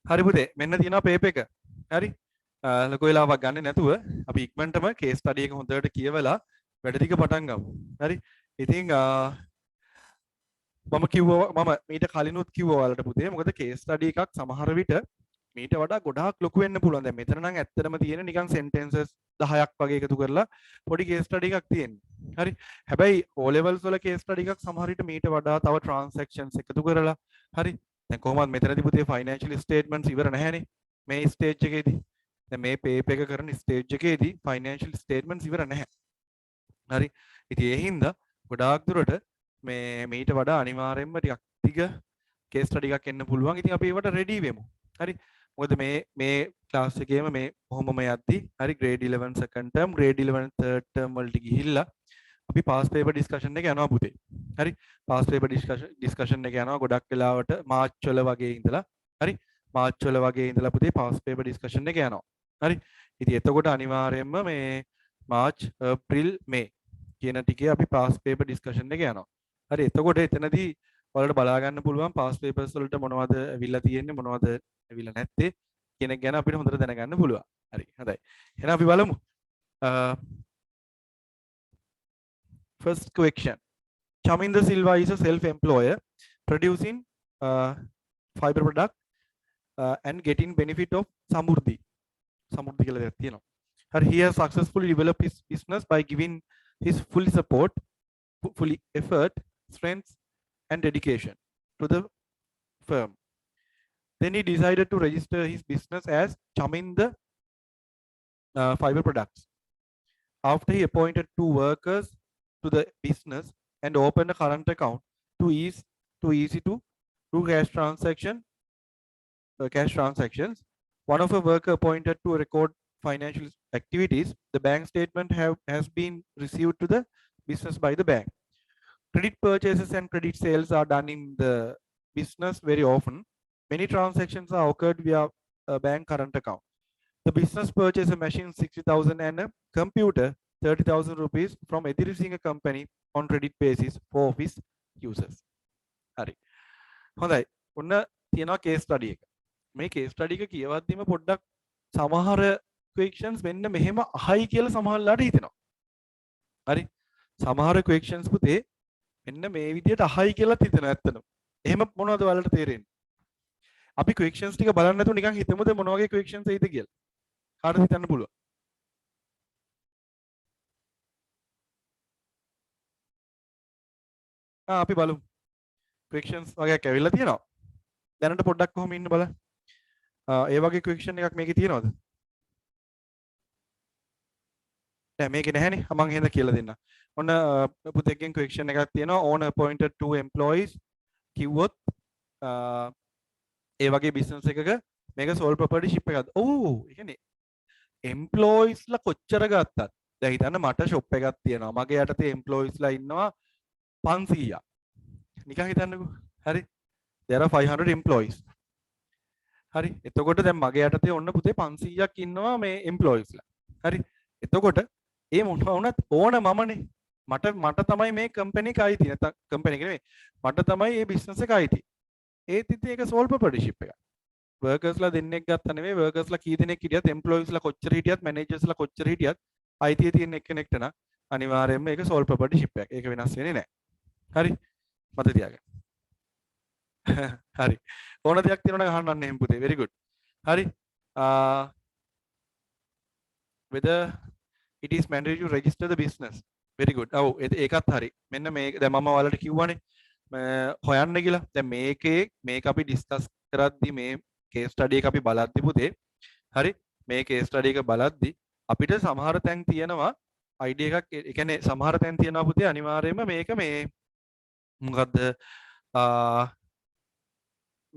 හරි පුතේ මෙන්න තියෙනවා පේපර් එක. හරි. ලොකු වෙලාවක් ගන්න නැතුව අපි ඉක්මනටම කේස් ස්ටඩි එක හොඳට කියවලා වැඩ ටික පටන් ගමු. හරි. ඉතින් මම කිව්වා මම මීට කලිනුත් කිව්වා ඔයාලට පුතේ මොකද කේස් ස්ටඩි එකක් සමහර විට මීට වඩා ගොඩාක් ලොකු වෙන්න පුළුවන්. දැන් මෙතන නම් ඇත්තටම තියෙන නිකන් සෙන්ටෙන්සස් 10ක් වගේ එකතු කරලා පොඩි කේස් ස්ටඩි එකක් තියෙන්නේ. හරි. හැබැයි O levels වල කේස් ස්ටඩි එකක් සමහර විට මීට වඩා තව ට්‍රාන්සැක්ෂන්ස් එකතු කරලා හරි. දැන් කොහොමද මෙතනදී පුතේ ෆයිනෑන්ෂියල් ස්ටේට්මන්ට්ස් ඉවර නැහැනේ. මේ ස්ටේජ් එකේදී. දැන් මේ පේපර් එක කරන ස්ටේජ් එකේදී ෆයිනෑන්ෂියල් ස්ටේට්මන්ට්ස් ඉවර නැහැ. හරි. ඉතින් ඒ හින්දා ගොඩාක් දුරට මේ මීට වඩා අනිවාර්යයෙන්ම ටිකක් ටික කේස් ස්ටඩි එකක් එන්න පුළුවන්. ඉතින් අපි ඒවට රෙඩි වෙමු. හරි. මොකද මේ ක්ලාස් එකේම මේ කොහොමම යද්දි හරි grade 11 second term grade 11 third term වලට ගිහිල්ලා අපි past paper discussion එක යනවා පුතේ. හරි. past paper discussion එක යනවා ගොඩක් වෙලාවට මාර්ච් වල වගේ ඉඳලා හරි. මාර්ච් වල වගේ ඉඳලා පුතේ past paper discussion එක යනවා. හරි. ඉතින් එතකොට අනිවාර්යයෙන්ම මේ මාර්ච් ඒප්‍රිල් මේ කියන ටිකේ අපි past paper discussion එක යනවා. හරි. එතකොට එතනදී ඔයාලට බලා ගන්න පුළුවන් past papers වලට මොනවද ඇවිල්ලා තියෙන්නේ මොනවද ඇවිල්ලා නැත්තේ කියන එක ගැන අපිට හොඳට දැනගන්න පුළුවන්. හරි. හොඳයි. එහෙනම් අපි බලමු. First question. Chaminda Silva is a self-employer producing fiber product and getting benefit of Samurdhi. Samurdhi කියලා දෙයක් තියෙනවා. හරි. He has successfully developed his business by giving his fully support, fully effort, strength and dedication to the firm. Then he decided to register his business as Chaminda Fiber Products. After he appointed 2 workers to the business and opened a current account too easy to do cash transactions. One of a worker appointed to record financial activities. The bank statement has been received to the business by the bank. Credit purchases and credit sales are done in the business very often. Many transactions are occurred via a bank current account. The business purchased a machine 60,000 and a computer 30,000 rupees from Edirisinga company on credit basis for office users. හරි. හොඳයි. ඔන්න තියෙනවා case study එක. මේ case study එක කියවද්දිම පොඩ්ඩක් සමහර questions මෙන්න මෙහෙම අහයි කියලා සමහරලාට හිතෙනවා. හරි. සමහර questions පුතේ මෙන්න මේ විදිහට අහයි කියලාත් හිතෙනවා ඇත්තටම. එහෙම මොනවද ඔයාලට තේරෙන්නේ? අපි questions ටික බලන්න නැතුව නිකන් හිතමුද මොන වගේ questions එයිද කියලා. කාටද හිතන්න පුළුවන්? අපි බලමු. questions වගේක් ඇවිල්ලා තියෙනවා. දැනට පොඩ්ඩක් කොහොම ඉන්න බලන්න. ඒ වගේ question එකක් මේකේ තියෙනවද? නෑ මේකේ නැහැනේ. මම එහෙනම් කියලා දෙන්නම්. ඔන්න පුතේගෙන් question එකක් තියෙනවා. owner appointed 2 employees කිව්වොත් ඒ වගේ business එකක මේක sole proprietorship එකක්ද? ඔව්. ඒ කියන්නේ employees ලා කොච්චර ගත්තත් දැන් හිතන්න මට shop එකක් තියෙනවා. මගේ යටතේ employees ලා ඉන්නවා 500ක්. නිකන් හිතන්නකෝ. හරි. there are 500 employees. හරි. එතකොට දැන් මගේ යටතේ ඔන්න පුතේ 500ක් ඉන්නවා මේ employees ලා. හරි. එතකොට ඒ මොනවා වුණත් ඕන මමනේ. මට තමයි මේ company එක අයිති. නැත්නම් company එක නෙමෙයි. මට තමයි මේ business එක අයිති. ඒත් ඉතින් ඒක sole proprietorship එකක්. workers ලා දෙන්නෙක් ගත්තා නෙමෙයි. workers ලා කී දෙනෙක් හිටියත් employees ලා කොච්චර හිටියත් managers ලා කොච්චර හිටියත් අයිතිය තියෙන එක්කෙනෙක්ට නම් අනිවාර්යයෙන්ම ඒක sole proprietorship එකක්. ඒක වෙනස් වෙන්නේ නැහැ. හරි. මතක තියාගන්න. හරි. ඕන දෙයක් තියෙනවා නම් අහන්න එහෙම පුතේ. very good. හරි. whether it is mandatory to register the business. very good. ඔව් ඒකත් හරි. මෙන්න මේක දැන් මම ඔයාලට කිව්වනේ හොයන්න කියලා. දැන් මේක අපි ඩිස්කස් කරද්දි මේ කේස් ස්ටඩි එක අපි බලද්දි පුතේ. හරි. මේ කේස් ස්ටඩි එක බලද්දි අපිට සමහර තැන් තියෙනවා අයිඩියා එකක්. ඒ කියන්නේ සමහර තැන් තියෙනවා පුතේ අනිවාර්යයෙන්ම මේක මේ මොකද්ද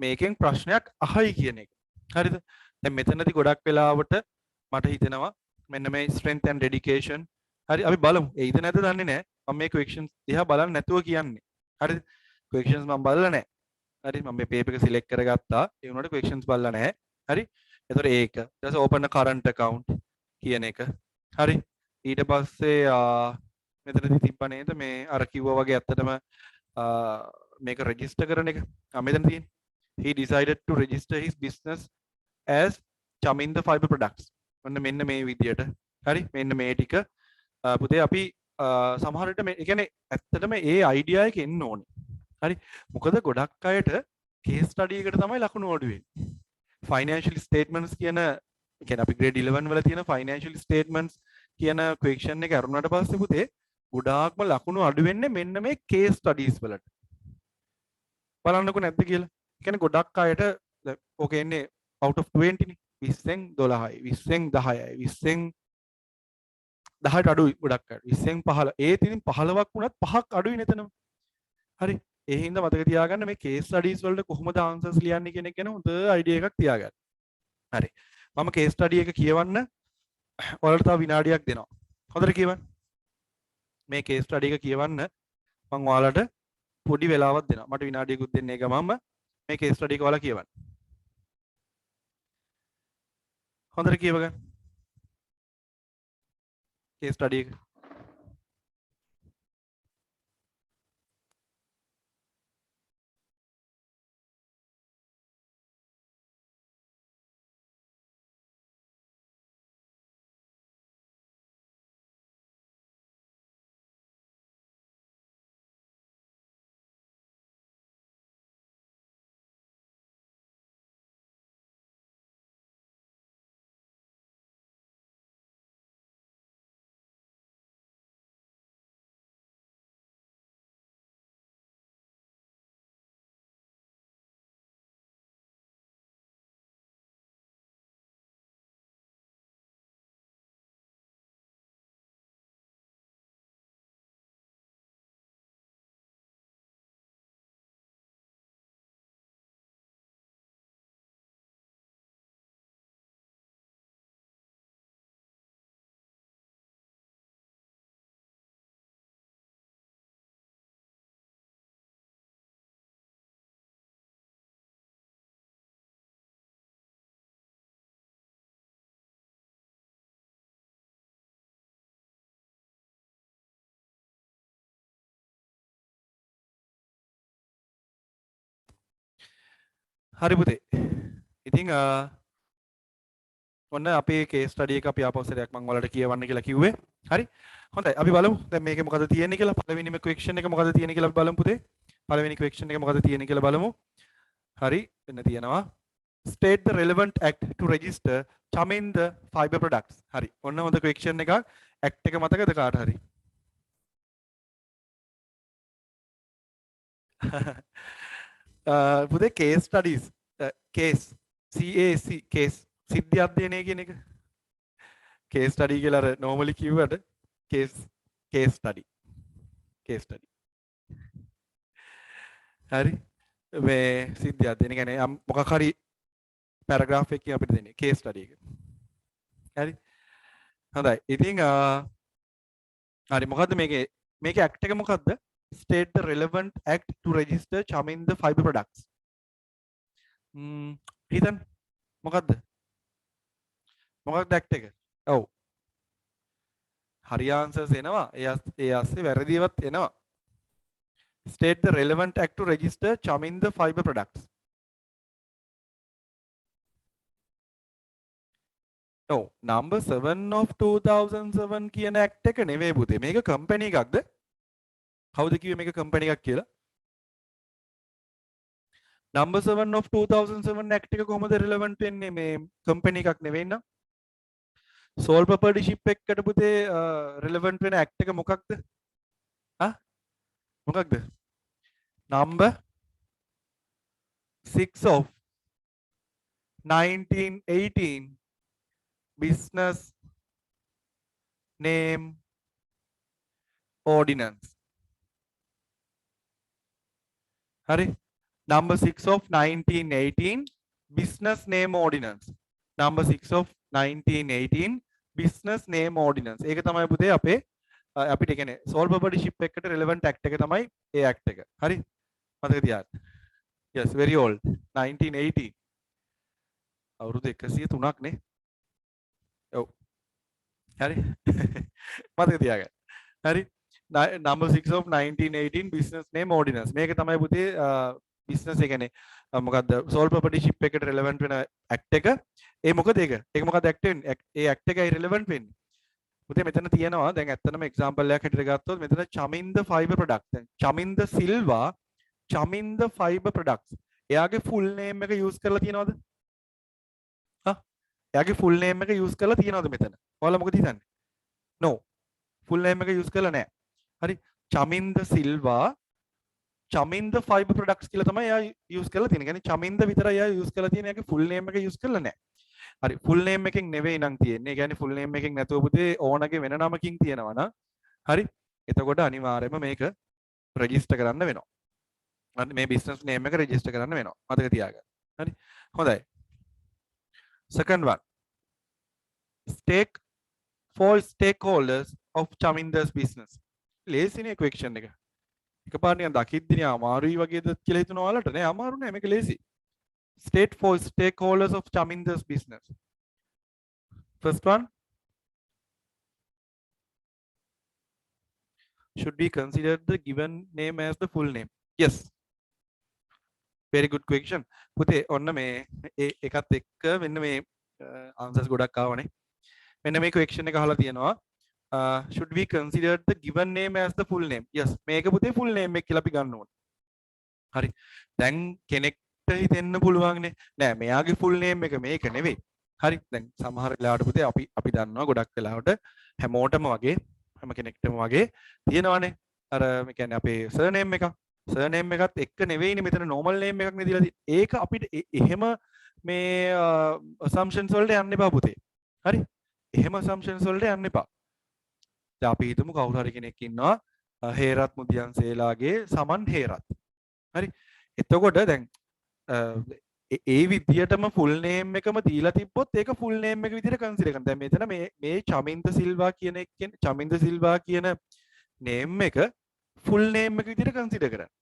මේකෙන් ප්‍රශ්නයක් අහයි කියන එක. හරිද? දැන් මෙතනදී ගොඩක් වෙලාවට මට හිතෙනවා මෙන්න මේ strength and dedication. හරි අපි බලමු. ඒයිද නැද්ද දන්නේ නැහැ. මම මේ questions දිහා බලන්න නැතුව කියන්නේ. හරිද? questions මම බලලා නැහැ. හරි මම මේ paper එක select කරගත්තා. ඒ වුණාට questions බලලා නැහැ. හරි? එතකොට ඒක. ඊට පස්සේ open a current account කියන එක. හරි? ඊට පස්සේ මෙතනදී තිබ්බ නේද මේ අර කිව්වා වගේ ඇත්තටම මේක රෙජිස්ටර් කරන එක. මෙතන තියෙන්නේ. he decided to register his business as Chaminda Fiber Products. ඔන්න මෙන්න මේ විදියට. හරි මෙන්න මේ ටික පුතේ අපි සමහර විට මේ කියන්නේ ඇත්තටම ඒ අයිඩියා එක එන්න ඕනේ. හරි මොකද ගොඩක් අයට කේස් ස්ටඩි එකට තමයි ලකුණු අඩු වෙන්නේ. ෆයිනෑන්ෂියල් ස්ටේට්මන්ට්ස් කියන කියන්නේ අපි grade 11 වල තියෙන ෆයිනෑන්ෂියල් ස්ටේට්මන්ට්ස් කියන ක්වෙස්චන් එක අරුණාට පස්සේ පුතේ ගොඩාක්ම ලකුණු අඩු වෙන්නේ මෙන්න මේ කේස් ස්ටඩීස් වලට. බලන්නකෝ නැද්ද කියලා. කියන්නේ ගොඩක් අයට ඕක එන්නේ out of 20 නේ. 20න් 12යි 20න් 10යි 20න් 10ට අඩුයි ගොඩක් අයට 20න් 15 ඒත් ඉතින් 15ක් වුණත් 5ක් අඩුයි නේතනම. හරි ඒ හින්දා මතක තියාගන්න මේ කේස් ස්ටඩීස් වලට කොහොමද ආන්සර්ස් ලියන්නේ කියන එක ගැන හොඳ අයිඩියා එකක් තියාගන්න. හරි මම කේස් ස්ටඩි එක කියවන්න ඔයාලට තව විනාඩියක් දෙනවා. හොඳට කියවන්න. මේ කේස් ස්ටඩි එක කියවන්න මම ඔයාලට පොඩි වෙලාවක් දෙනවා. මට විනාඩියකුත් දෙන්නේ ගමම මේ කේස් ස්ටඩි එක ඔයාලා කියවන්න. හොඳට කියව ගන්න. case study එක. හරි පුතේ. ඉතින් ඔන්න අපේ කේස් ස්ටඩි එක අපි ආපහු සැරයක් මම ඔයාලට කියවන්න කියලා කිව්වේ. හරි. හොඳයි. අපි බලමු දැන් මේකේ මොකද තියෙන්නේ කියලා. පළවෙනිම ක්වෙස්චන් එක මොකද තියෙන්නේ කියලා අපි බලමු පුතේ. පළවෙනි ක්වෙස්චන් එක මොකද තියෙන්නේ කියලා බලමු. හරි. එන්න තියෙනවා. State the relevant act to register Chaminda Fiber Products. හරි. ඔන්න හොඳ ක්වෙස්චන් එකක්. ඇක්ට් එක මතකද කාට හරි? පුතේ case studies case CAC case සිද්ධි අධ්‍යයනය කියන එක case study කියලා අර normally කිව්වට case study හරි මේ සිද්ධි අධ්‍යයනය කියන්නේ මොකක් හරි paragraph එකකින් අපිට දෙන්නේ case study එක හරි හොඳයි ඉතින් හරි මොකද්ද මේකේ act එක මොකද්ද state the relevant act to register Chaminda Fiber Products. හිතන්න මොකද්ද? මොකක්ද act එක? ඔව්. හරි answers එනවා. ඒ ASCII වැරදිවත් එනවා. State the relevant act to register Chaminda Fiber Products. ඔව්. number 7 of 2007 කියන act එක නෙවෙයි පුතේ. මේක company එකක්ද? කවුද කිව්වේ මේක කම්පැනි එකක් කියලා? number 7 of 2007 act එක කොහොමද relevant වෙන්නේ මේ කම්පැනි එකක් නෙවෙයි නේද? sole proprietorship එකකට පුතේ relevant වෙන act එක මොකක්ද? මොකක්ද? number 6 of 1918 business name ordinance. Hari number 6 of 1918 business name ordinance number 6 of 1918 business name ordinance ඒක තමයි පුතේ අපේ අපිට කියන්නේ sole proprietorship එකට relevant act එක තමයි ඒ act එක හරි මතක තියාගන්න yes very old 1918 අවුරුදු 103ක් නේ ඔව් හරි මතක තියාගන්න හරි number 6 of 1918 business name ordinance මේක තමයි පුතේ බිස්නස් එක කියන්නේ මොකද්ද සෝල් ප්‍රොපර්ටිෂිප් එකට රෙලෙවන්ට් වෙන ඇක්ට් එක ඒ මොකද ඒක මොකද ඇක්ට් වෙන්නේ ඒ ඇක්ට් එකයි රෙලෙවන්ට් වෙන්නේ පුතේ මෙතන තියෙනවා දැන් ඇත්තටම එක්සැම්පල් එකක් හැටියට ගත්තොත් මෙතන චමින්ද ෆයිබර් ප්‍රොඩක්ට්ස් දැන් චමින්ද සිල්වා චමින්ද ෆයිබර් ප්‍රොඩක්ට්ස් එයාගේ ෆුල් නේම් එක යූස් කරලා තියෙනවද හා එයාගේ ෆුල් නේම් එක යූස් කරලා තියෙනවද මෙතන ඔයාලා මොකද හිතන්නේ no ෆුල් නේම් එක යූස් කරලා නැහැ හරි චමින්ද සිල්වා චමින්ද ෆයිබර් ප්‍රොඩක්ට්ස් කියලා තමයි එයා යූස් කරලා තියෙන්නේ. කියන්නේ චමින්ද විතරයි එයා යූස් කරලා තියෙන්නේ. එයාගේ ෆුල් නේම් එක යූස් කරලා නැහැ. හරි ෆුල් නේම් එකෙන් නෙවෙයි නම් තියෙන්නේ. ඒ කියන්නේ ෆුල් නේම් එකෙන් නැතුව පුතේ ඕනගේ වෙන නමකින් තියෙනවා නම් හරි. එතකොට අනිවාර්යයෙන්ම මේක රෙජිස්ටර් කරන්න වෙනවා. හරි මේ බිස්නස් නේම් එක රෙජිස්ටර් කරන්න වෙනවා. මතක තියාගන්න. හරි. හොඳයි. Second one. Stake for stakeholders of Chaminda's business. ලේසිනේ equation එක. එකපාරට නිකන් දකිද්දිනේ අමාරුයි වගේද කියලා හිතනවා ඔයාලට නෑ අමාරු නෑ මේක ලේසි state for stakeholders of Chaminda's business first one should we consider the given name as the full name yes very good question පුතේ ඔන්න මේ එකත් එක්ක මෙන්න මේ answers ගොඩක් ආවනේ මෙන්න මේ question එක අහලා තියෙනවා should we consider the given name as the full name yes මේක පුතේ full name එක කියලා අපි ගන්න ඕනේ හරි දැන් කෙනෙක්ට හිතෙන්න පුළුවන්නේ නෑ මෙයාගේ full name එක මේක නෙවෙයි හරි දැන් සමහර වෙලාවට පුතේ අපි දන්නවා ගොඩක් වෙලාවට හැමෝටම වගේ හැම කෙනෙක්ටම වගේ තියෙනවානේ අර මේ කියන්නේ අපේ surname එක surname එකත් එක්ක නෙවෙයිනේ මෙතන normal name එකක් නේ දීලා තියෙන්නේ ඒක අපිට එහෙම මේ assumptions වලට යන්න එපා පුතේ හරි එහෙම assumptions වලට යන්න එපා අපි හිතමු කවුරු හරි කෙනෙක් ඉන්නවා හේරත් මුදියන්සේලාගේ සමන් හේරත් හරි එතකොට දැන් ඒ විදියටම ෆුල් නේම් එකම දීලා තිබ්බොත් ඒක ෆුල් නේම් එක විදියට කන්සිඩර් කරන්න. දැන් මෙතන මේ චමින්ද සිල්වා කියන එකෙන් චමින්ද සිල්වා කියන නේම් එක ෆුල් නේම් එක විදියට කන්සිඩර් කරන්න.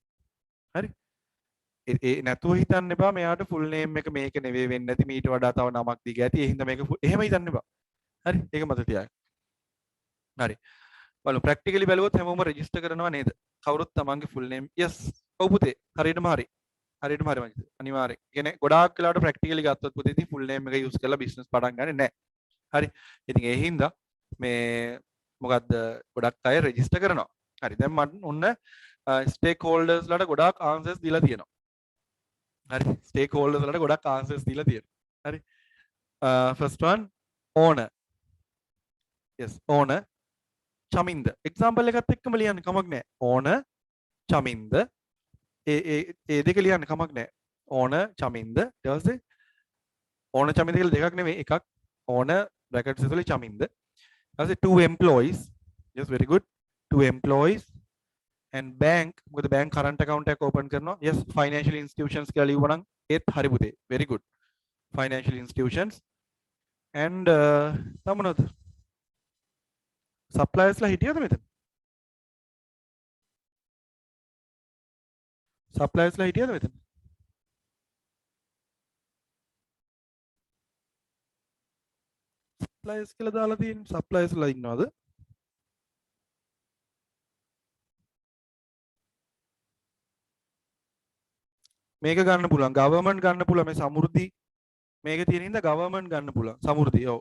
හරි. ඒ නැතුව හිතන්න එපා මෙයාට ෆුල් නේම් එක මේක නෙවෙයි වෙන්නේ නැති මීට වඩා තව නමක් දිග ඇති. ඒ හින්දා මේක එහෙම හිතන්න එපා. හරි. ඒක මතක තියාගන්න. හරි බලමු ප්‍රැක්ටිකලි බැලුවොත් හැමෝම රෙජිස්ටර් කරනවා නේද කවුරුත් තමන්ගේ ෆුල් නේම් යස් ඔව් පුතේ හරියටම හරි මංජිත අනිවාර්යෙන් කියන්නේ ගොඩාක් වෙලාවට ප්‍රැක්ටිකලි ගත්තොත් පුතේ ඉතින් ෆුල් නේම් එක යූස් කරලා බිස්නස් පටන් ගන්නෙ නැහැ හරි ඉතින් ඒ හින්දා මේ මොකද්ද ගොඩක් අය රෙජිස්ටර් කරනවා හරි දැන් මම ඔන්න ස්ටේක් හෝල්ඩර්ස් ලාට ගොඩාක් ආන්සර්ස් දීලා තියෙනවා හරි ස්ටේක් හෝල්ඩර්ස් ලාට ගොඩාක් ආන්සර්ස් දීලා තියෙනවා හරි ෆස්ට් වන් ඕනර් yes ඕනර් චමින්ද එක්සැම්පල් එකත් එක්කම ලියන්න කමක් නැහැ ඕනර් චමින්ද ඒ දෙක ලියන්න කමක් නැහැ ඕනර් චමින්ද ඊට පස්සේ ඕනර් චමින්ද කියලා දෙකක් නෙමෙයි එකක් ඕනර් බ්‍රැකට්ස් ඇතුලේ චමින්ද ඊට පස්සේ two employees yes very good two employees and bank මොකද bank current account එකක් open කරනවා yes financial institutions කියලා ලියුවා නම් ඒත් හරි පුතේ very good financial institutions and තමනොත් suppliers ලා හිටියද මෙතන suppliers ලා හිටියද මෙතන suppliers කියලා දාලා තියෙන suppliers ලා ඉන්නවද මේක ගන්න පුළුවන් government ගන්න පුළුවන් මේ සමෘද්ධි මේක තියෙන හින්දා government ගන්න පුළුවන් සමෘද්ධි ඔව්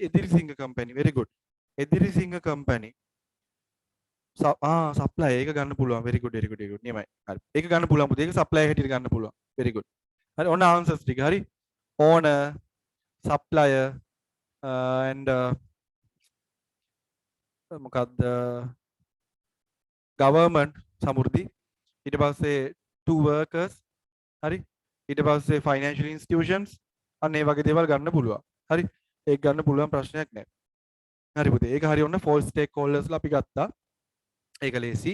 Edirisinghe company very good Edirisinghe company supply ඒක ගන්න පුළුවන් very good නියමයි හරි ඒක ගන්න පුළුවන් පුතේ ඒක supply හැටියට ගන්න පුළුවන් very good හරි ඔන්න answers ටික හරි owner supplier and මොකක්ද government සමෘද්ධි ඊට පස්සේ two workers හරි ඊට පස්සේ financial institutions අන්න ඒ වගේ දේවල් ගන්න පුළුවන් හරි ඒක ගන්න පුළුවන් ප්‍රශ්නයක් නැහැ හරි පුතේ ඒක හරි ඔන්න four stakeholders ලා අපි ගත්තා ඒක ලේසි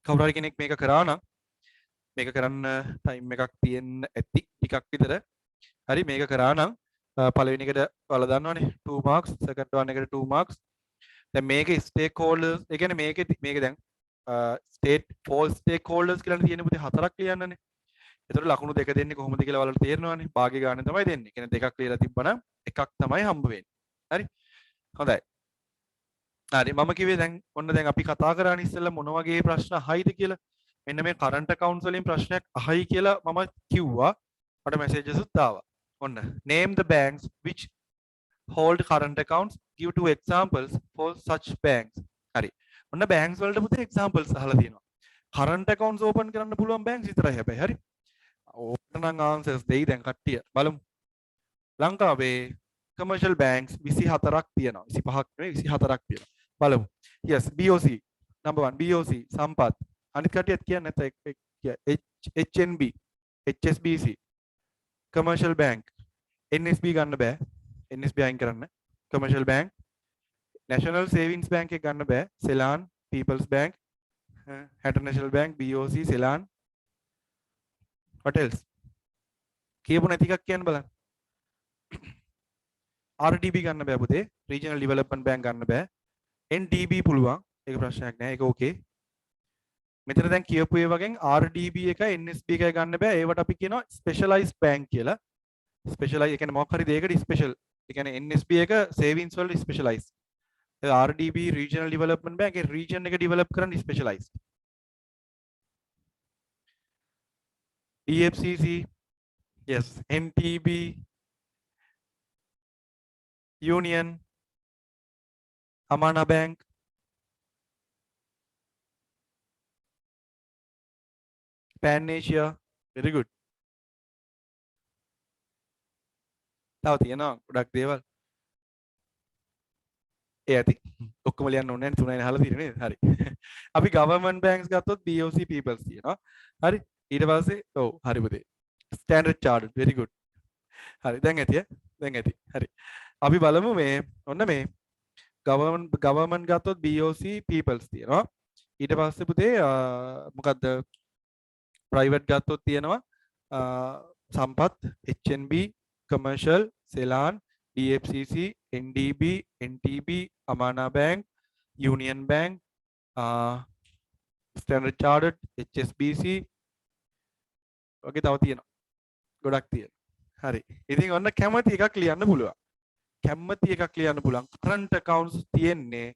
කවුරු හරි කෙනෙක් මේක කරා නම් මේක කරන්න ටයිම් එකක් තියෙන්න ඇති ටිකක් විතර හරි මේක කරා නම් පළවෙනි එකට ඔයාලා දන්නවනේ 2 marks second one එකට 2 marks දැන් මේක stakeholders ඒ කියන්නේ මේක දැන් state four stakeholders කියලා තියෙන පුතේ හතරක් ලියන්නනේ එතකොට ලකුණු දෙක දෙන්නේ කොහොමද කියලා ඔයාලට තේරෙනවනේ භාග්‍ය ගානේ තමයි දෙන්නේ කියන්නේ දෙකක් ලියලා තිබ්බනම් එකක් තමයි හම්බ වෙන්නේ හරි හොඳයි හරි මම කිව්වේ දැන් ඔන්න දැන් අපි කතා කරානේ ඉස්සෙල්ලා මොන වගේ ප්‍රශ්න අහයිද කියලා මෙන්න මේ current accounts වලින් ප්‍රශ්නයක් අහයි කියලා මම කිව්වා. මට messages උත් ආවා. ඔන්න name the banks which hold current accounts, give two examples for such banks. හරි. ඔන්න banks වලට පුතේ examples අහලා තියෙනවා. current accounts open කරන්න පුළුවන් banks විතරයි හැබැයි. හරි. ඕකට නම් answers දෙයි දැන් කට්ටිය. බලමු. ලංකාවේ commercial banks 24ක් තියෙනවා. 25ක් නෙවෙයි 24ක් තියෙනවා. බලමු. Yes, BOC. Number 1 BOC සම්පත්. අනිත් කටියත් කියන්නේ නැත්නම් HNB, HSBC, commercial bank, NSB ගන්න බෑ. NSB අයින් කරන්න. commercial bank, national savings bank එක ගන්න බෑ. Ceylon, People's Bank, International Bank, BOC, Ceylon. What else? කියපු නැති එකක් කියන්න බලන්න. RDB ගන්න බෑ පුතේ. Regional Development Bank ගන්න බෑ. NDB පුළුවන්. ඒක ප්‍රශ්නයක් නෑ. ඒක ඕකේ. මෙතන දැන් කියපු ඒ වගේ RDB එකයි NSB එකයි ගන්න බෑ. ඒවට අපි කියනවා specialized bank කියලා. specialized ඒ කියන්නේ මොකක් හරි දෙයකට special. ඒ කියන්නේ NSB එක savings වලට specialized. ඒ RDB regional development bank ඒ region එක develop කරන්න specialized. DFCC, yes, NTB, Union, Amana Bank, Pan Asia, very good. තව තියෙනවා ගොඩක් දේවල්. ඒ ඇති. ඔක්කොම ලියන්න ඕනේ නැහැ 3යි අහලා තියෙන්නේ නේද? හරි. අපි government banks ගත්තොත් BOC Peoples තියෙනවා. හරි. ඊට පස්සේ ඔව් හරි පුතේ. Standard Chartered, very good. හරි. දැන් ඇති ඈ. දැන් ඇති. හරි. අපි බලමු මේ ඔන්න මේ government ගත්තොත් BOC Peoples තියෙනවා. ඊට පස්සේ පුතේ මොකද්ද private ගත්තොත් තියෙනවා සම්පත්, HNB, commercial, Ceylon, DFCC, NDB, NTB, Amana Bank, Union Bank, Standard Chartered, HSBC වගේ තව තියෙනවා. ගොඩක් තියෙනවා. හරි. ඉතින් ඔන්න කැමති එකක් ලියන්න පුළුවන්. කැමති එකක් ලියන්න පුළුවන්. current accounts තියෙන්නේ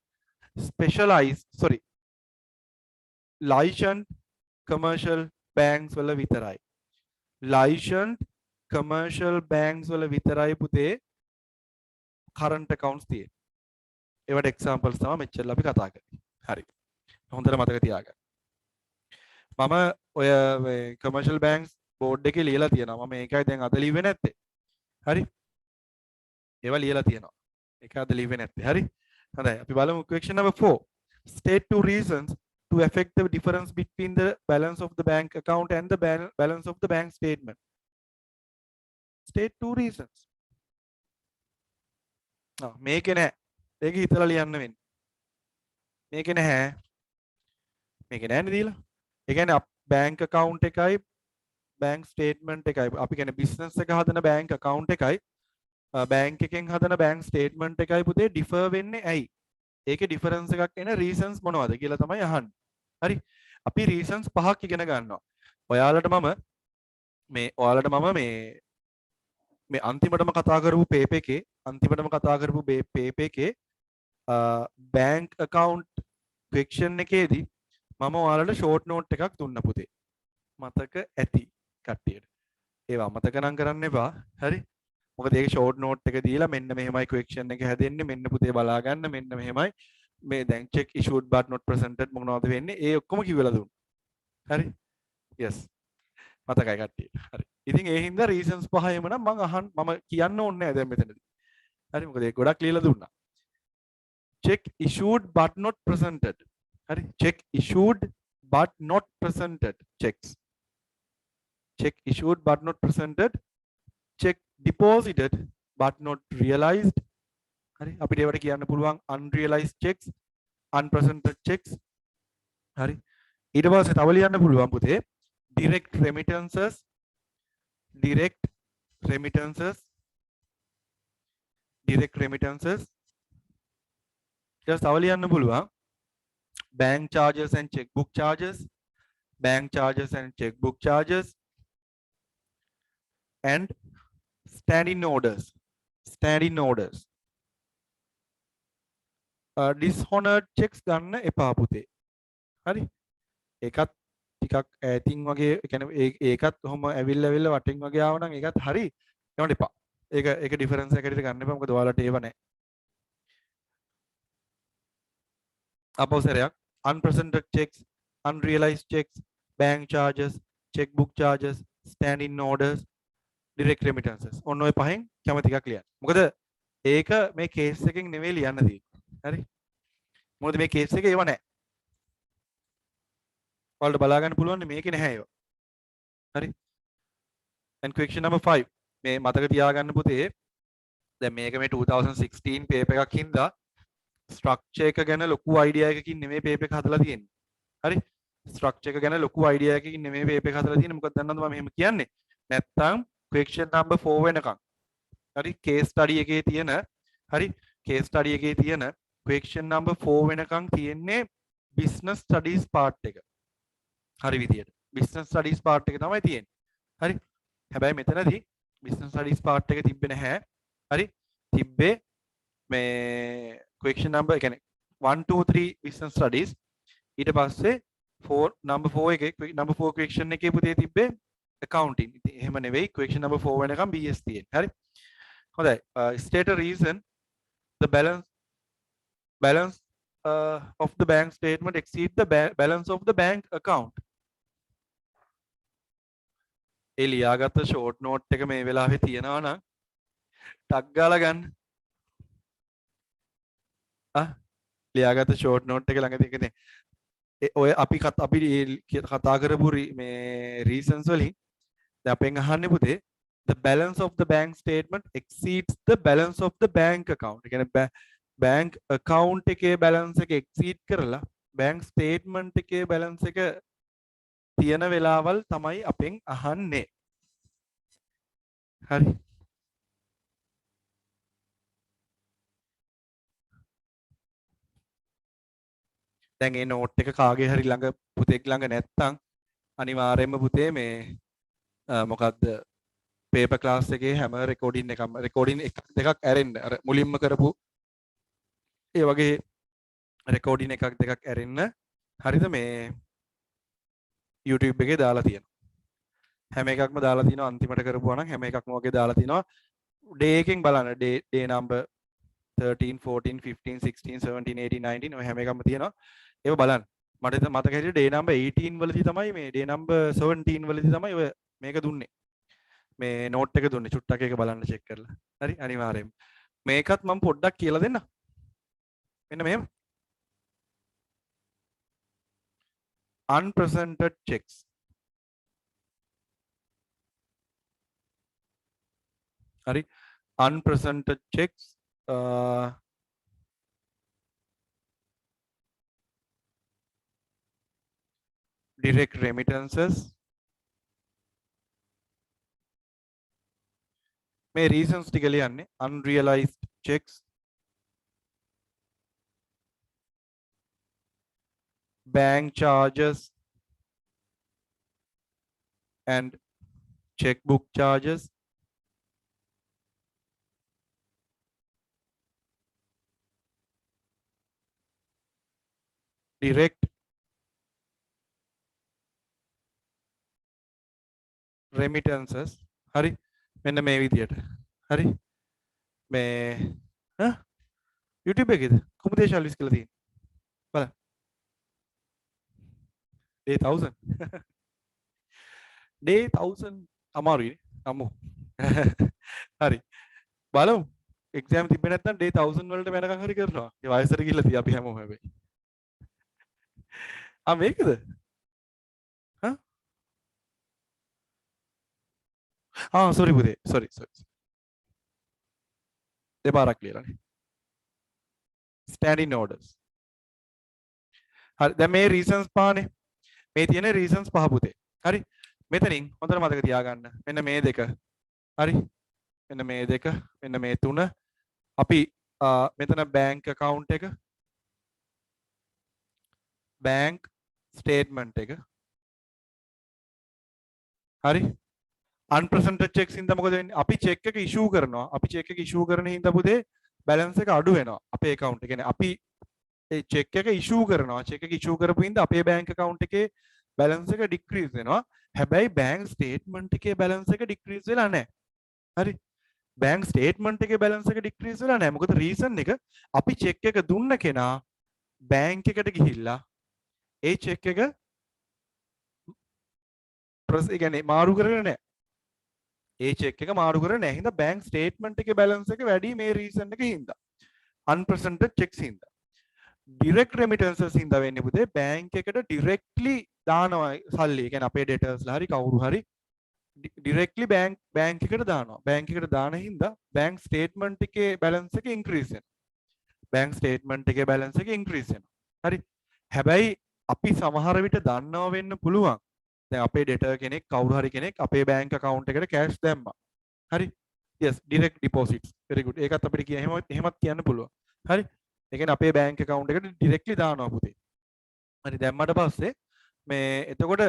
licensed commercial banks වල විතරයි. licensed commercial banks වල විතරයි පුතේ current accounts තියෙන්නේ. ඒවට examples තමයි මෙච්චර අපි කතා කරන්නේ. හරි. හොඳට මතක තියාගන්න. මම ඔය commercial banks board එකේ ලියලා තියෙනවා. මම ඒකයි දැන් අද ලිව්වේ නැත්තේ. හරි. ඒවා ලියලා තියෙනවා. ඒක අද ලිව්වේ නැත්තේ. හරි. හොඳයි. අපි බලමු question number 4. State two reasons to affect the difference between the balance of the bank account and the balance of the bank statement. State two reasons. මේකේ නැහැ. ඒක හිතලා ලියන්න වෙන්නේ. මේකේ නැහැ. මේකේ නැහැ නේද? ඒ කියන්නේ bank account එකයි bank statement එකයි අපි කියන්නේ business එක හදන bank account එකයි bank එකෙන් හදන bank statement එකයි පුතේ differ වෙන්නේ ඇයි? ඒකේ difference එකක් එන reasons මොනවද කියලා තමයි අහන්නේ. හරි. අපි reasons පහක් ඉගෙන ගන්නවා. ඔයාලට මම මේ අන්තිමටම කතා කරපු paper එකේ bank account question එකේදී මම ඔයාලට short note එකක් දුන්න පුතේ. මතක ඇති කට්ටියට. ඒවා මතක නම් කරන්න එපා. හරි. මොකද ඒක short note එක දීලා මෙන්න මෙහෙමයි question එක හැදෙන්නේ මෙන්න පුතේ බලා ගන්න මෙන්න මෙහෙමයි මේ දැන් check issued but not presented මොනවද වෙන්නේ ඒ ඔක්කොම කිව්වලා දුන්නා. හරි. yes. මතකයි කට්ටියට. හරි. ඉතින් ඒ හින්දා reasons පහෙම නම් මම කියන්න ඕනේ නැහැ දැන් මෙතනදී. හරි. මොකද ඒක ගොඩක් ලියලා දුන්නා. check issued but not presented. හරි. check issued but not presented checks. Check issued but not presented. Check deposited but not realized. හරි. අපිට ඒවට කියන්න පුළුවන් unrealized checks, unpresented checks. හරි. ඊට පස්සේ තව ලියන්න පුළුවන් පුතේ direct remittances, ඊට තව ලියන්න පුළුවන් bank charges and checkbook charges, and standing orders. dishonored checks ගන්න එපා පුතේ. හරි. ඒකත් ටිකක් ඈතින් වගේ ඒ කියන්නේ ඒකත් ඔහොම ඇවිල්ලා වටින් වගේ ආව නම් ඒකත් හරි යන්න එපා. ඒක ඩිෆරන්ස් එකකට ගන්න එපා. මොකද ඔයාලට ඒව නැහැ. අපෝසරයක් unpresented checks, unrealized checks, bank charges, checkbook charges, standing orders, direct remittances. ඔන්න ඔය පහෙන් කැමති එකක් ලියන්න. මොකද ඒක මේ කේස් එකෙන් නෙවෙයි ලියන්න තියෙන්නේ. හරි? මොකද මේ කේස් එකේ ඒව නැහැ. ඔයාලට බලා ගන්න පුළුවන් මේකේ නැහැ ඒව. හරි? and question number 5 මේ මතක තියාගන්න පුතේ දැන් මේක මේ 2016 පේපර් එකක් හින්දා ස්ට්‍රක්චර් එක ගැන ලොකු අයිඩියා එකකින් නෙමෙයි පේපර් එක හදලා තියෙන්නේ. හරි? ස්ට්‍රක්චර් එක ගැන ලොකු අයිඩියා එකකින් නෙමෙයි පේපර් එක හදලා තියෙන්නේ. මොකද දන්නවද මම මෙහෙම කියන්නේ? නැත්තම් question number 4 වෙනකන්. හරි? case study එකේ තියෙන හරි? case study එකේ තියෙන question number 4 වෙනකන් තියෙන්නේ business studies part එක. හරි විදියට. business studies part එක තමයි තියෙන්නේ. හරි? හැබැයි මෙතනදී business studies part එක තිබ්බේ නැහැ. හරි? තිබ්බේ මේ question number ඒ කියන්නේ 1 2 3 business studies ඊට පස්සේ 4 number 4 එකේ number 4 question එකේ පුතේ තිබ්බේ accounting. ඉතින් එහෙම නෙවෙයි question number 4 වෙනකම් BS තියෙන්නේ. හරි? හොඳයි. State a reason the balance of the bank statement exceed the balance of the bank account. ඒ ලියාගත්ත ෂෝට් නෝට් එක මේ වෙලාවේ තියෙනවා නම් ටක් ගාලා ගන්න. ලියාගත්ත ෂෝට් නෝට් එක ළඟ තියෙන්නේ ඔය අපි කතා කරපු මේ රීසන්ස් වලින් දැන් අපෙන් අහන්නේ පුතේ the balance of the bank statement exceeds the balance of the bank account. ඒ කියන්නේ bank account එකේ balance එක exceed කරලා bank statement එකේ balance එක තියෙන වෙලාවල් තමයි අපෙන් අහන්නේ. හරි? දැන් මේ නෝට් එක කාගේ හරි ළඟ පුතෙක් ළඟ නැත්තම් අනිවාර්යයෙන්ම පුතේ මේ මොකද්ද පේපර් ක්ලාස් එකේ හැම රෙකෝඩින් එකක් දෙකක් ඇරෙන්න අර මුලින්ම කරපු ඒ වගේ රෙකෝඩින් එකක් දෙකක් ඇරෙන්න. හරිද? මේ YouTube එකේ දාලා තියෙනවා. හැම එකක්ම දාලා තිනවා අන්තිමට කරපුවා නම් හැම එකක්ම වගේ දාලා තිනවා. ඩේ එකෙන් බලන්න ඩේ නම්බර් 13 14 15 16 17 18 19 ඔය හැම එකක්ම තියෙනවා. ඒව බලන්න. මට මතක හිටියේ ඩේ නම්බර් 18 වලදී තමයි මේ ඩේ නම්බර් 17 වලදී තමයි ඔය මේක දුන්නේ. මේ නෝට් එක දුන්නේ. චුට්ටක් ඒක බලන්න චෙක් කරලා. හරි? අනිවාර්යයෙන්. මේකත් මම පොඩ්ඩක් කියලා දෙන්න. මෙන්න මෙහෙම. unpresented checks. Sorry, unpresented checks. Direct remittances. May reasons ටිකලි යන්නේ unrealized checks. Bank charges and checkbook charges. Direct remittances. හරි? මෙන්න මේ විදියට. හරි? මේ YouTube එකේද? කොහොමද ශාල්විස් කියලා තියෙන්නේ? බලන්න. Day 1000. Day 1000 අමාරුයි නේ. අම්මෝ. හරි. බලමු. එක්සෑම් තිබ්බේ නැත්නම් Day 1000 වලට වෙනකන් හරි කරනවා. ඒ වයසට ගිහිල්ලා තිය අපි හැමෝම හැබැයි. මේකද? sorry පුතේ. sorry. දෙපාරක් ලියලානේ. standing orders. හරි. දැන් මේ reasons පහනේ. මේ තියෙන reasons පහ පුතේ. හරි? මෙතනින් හොඳට මතක තියාගන්න. මෙන්න මේ දෙක. හරි? මෙන්න මේ දෙක, මෙන්න මේ තුන. අපි මෙතන bank account එක, bank statement එක. හරි? unpresented checks හින්දා මොකද වෙන්නේ? අපි check එක issue කරනවා. අපි check එක issue කරන හින්දා පුතේ balance එක අඩු වෙනවා. අපේ account එක. කියන්නේ අපි ඒ check එක issue කරනවා. check එක issue කරපු හින්දා අපේ bank account එකේ බැලන්ස් එක ඩික්‍රීස් වෙනවා. හැබැයි බැංක් ස්ටේට්මන්ට් එකේ බැලන්ස් එක ඩික්‍රීස් වෙලා නැහැ. හරි. බැංක් ස්ටේට්මන්ට් එකේ බැලන්ස් එක ඩික්‍රීස් වෙලා නැහැ. මොකද රීසන් එක අපි චෙක් එක දුන්න කෙනා බැංක් එකට ගිහිල්ලා ඒ චෙක් එක ඒ කියන්නේ මාරු කරලා නැහැ. ඒ චෙක් එක මාරු කරලා නැහැ. හින්දා බැංක් ස්ටේට්මන්ට් එකේ බැලන්ස් එක වැඩි මේ රීසන් එක හින්දා. unpresented checks හින්දා. direct remittances හින්දා වෙන්නේ පුතේ බැංක් එකට directly දානවා සල්ලි. ඒ කියන්නේ අපේ debtors ලා හරි කවුරු හරි directly බැංක් එකට දානවා. බැංක් එකට දාන හින්දා බැංක් ස්ටේට්මන්ට් එකේ බැලන්ස් එක increase වෙනවා. බැංක් ස්ටේට්මන්ට් එකේ බැලන්ස් එක increase වෙනවා. හරි. හැබැයි අපි සමහර විට දන්නව වෙන්න පුළුවන්. දැන් අපේ debtor කෙනෙක් කවුරු හරි කෙනෙක් අපේ බැංක් account එකට cash දැම්මා. හරි. yes direct deposits very good. ඒකත් අපිට එහෙමත් කියන්න පුළුවන්. හරි. ඒ කියන්නේ අපේ බැංක් account එකට directly දානවා පුතේ. හරි. දැම්මට පස්සේ මේ එතකොට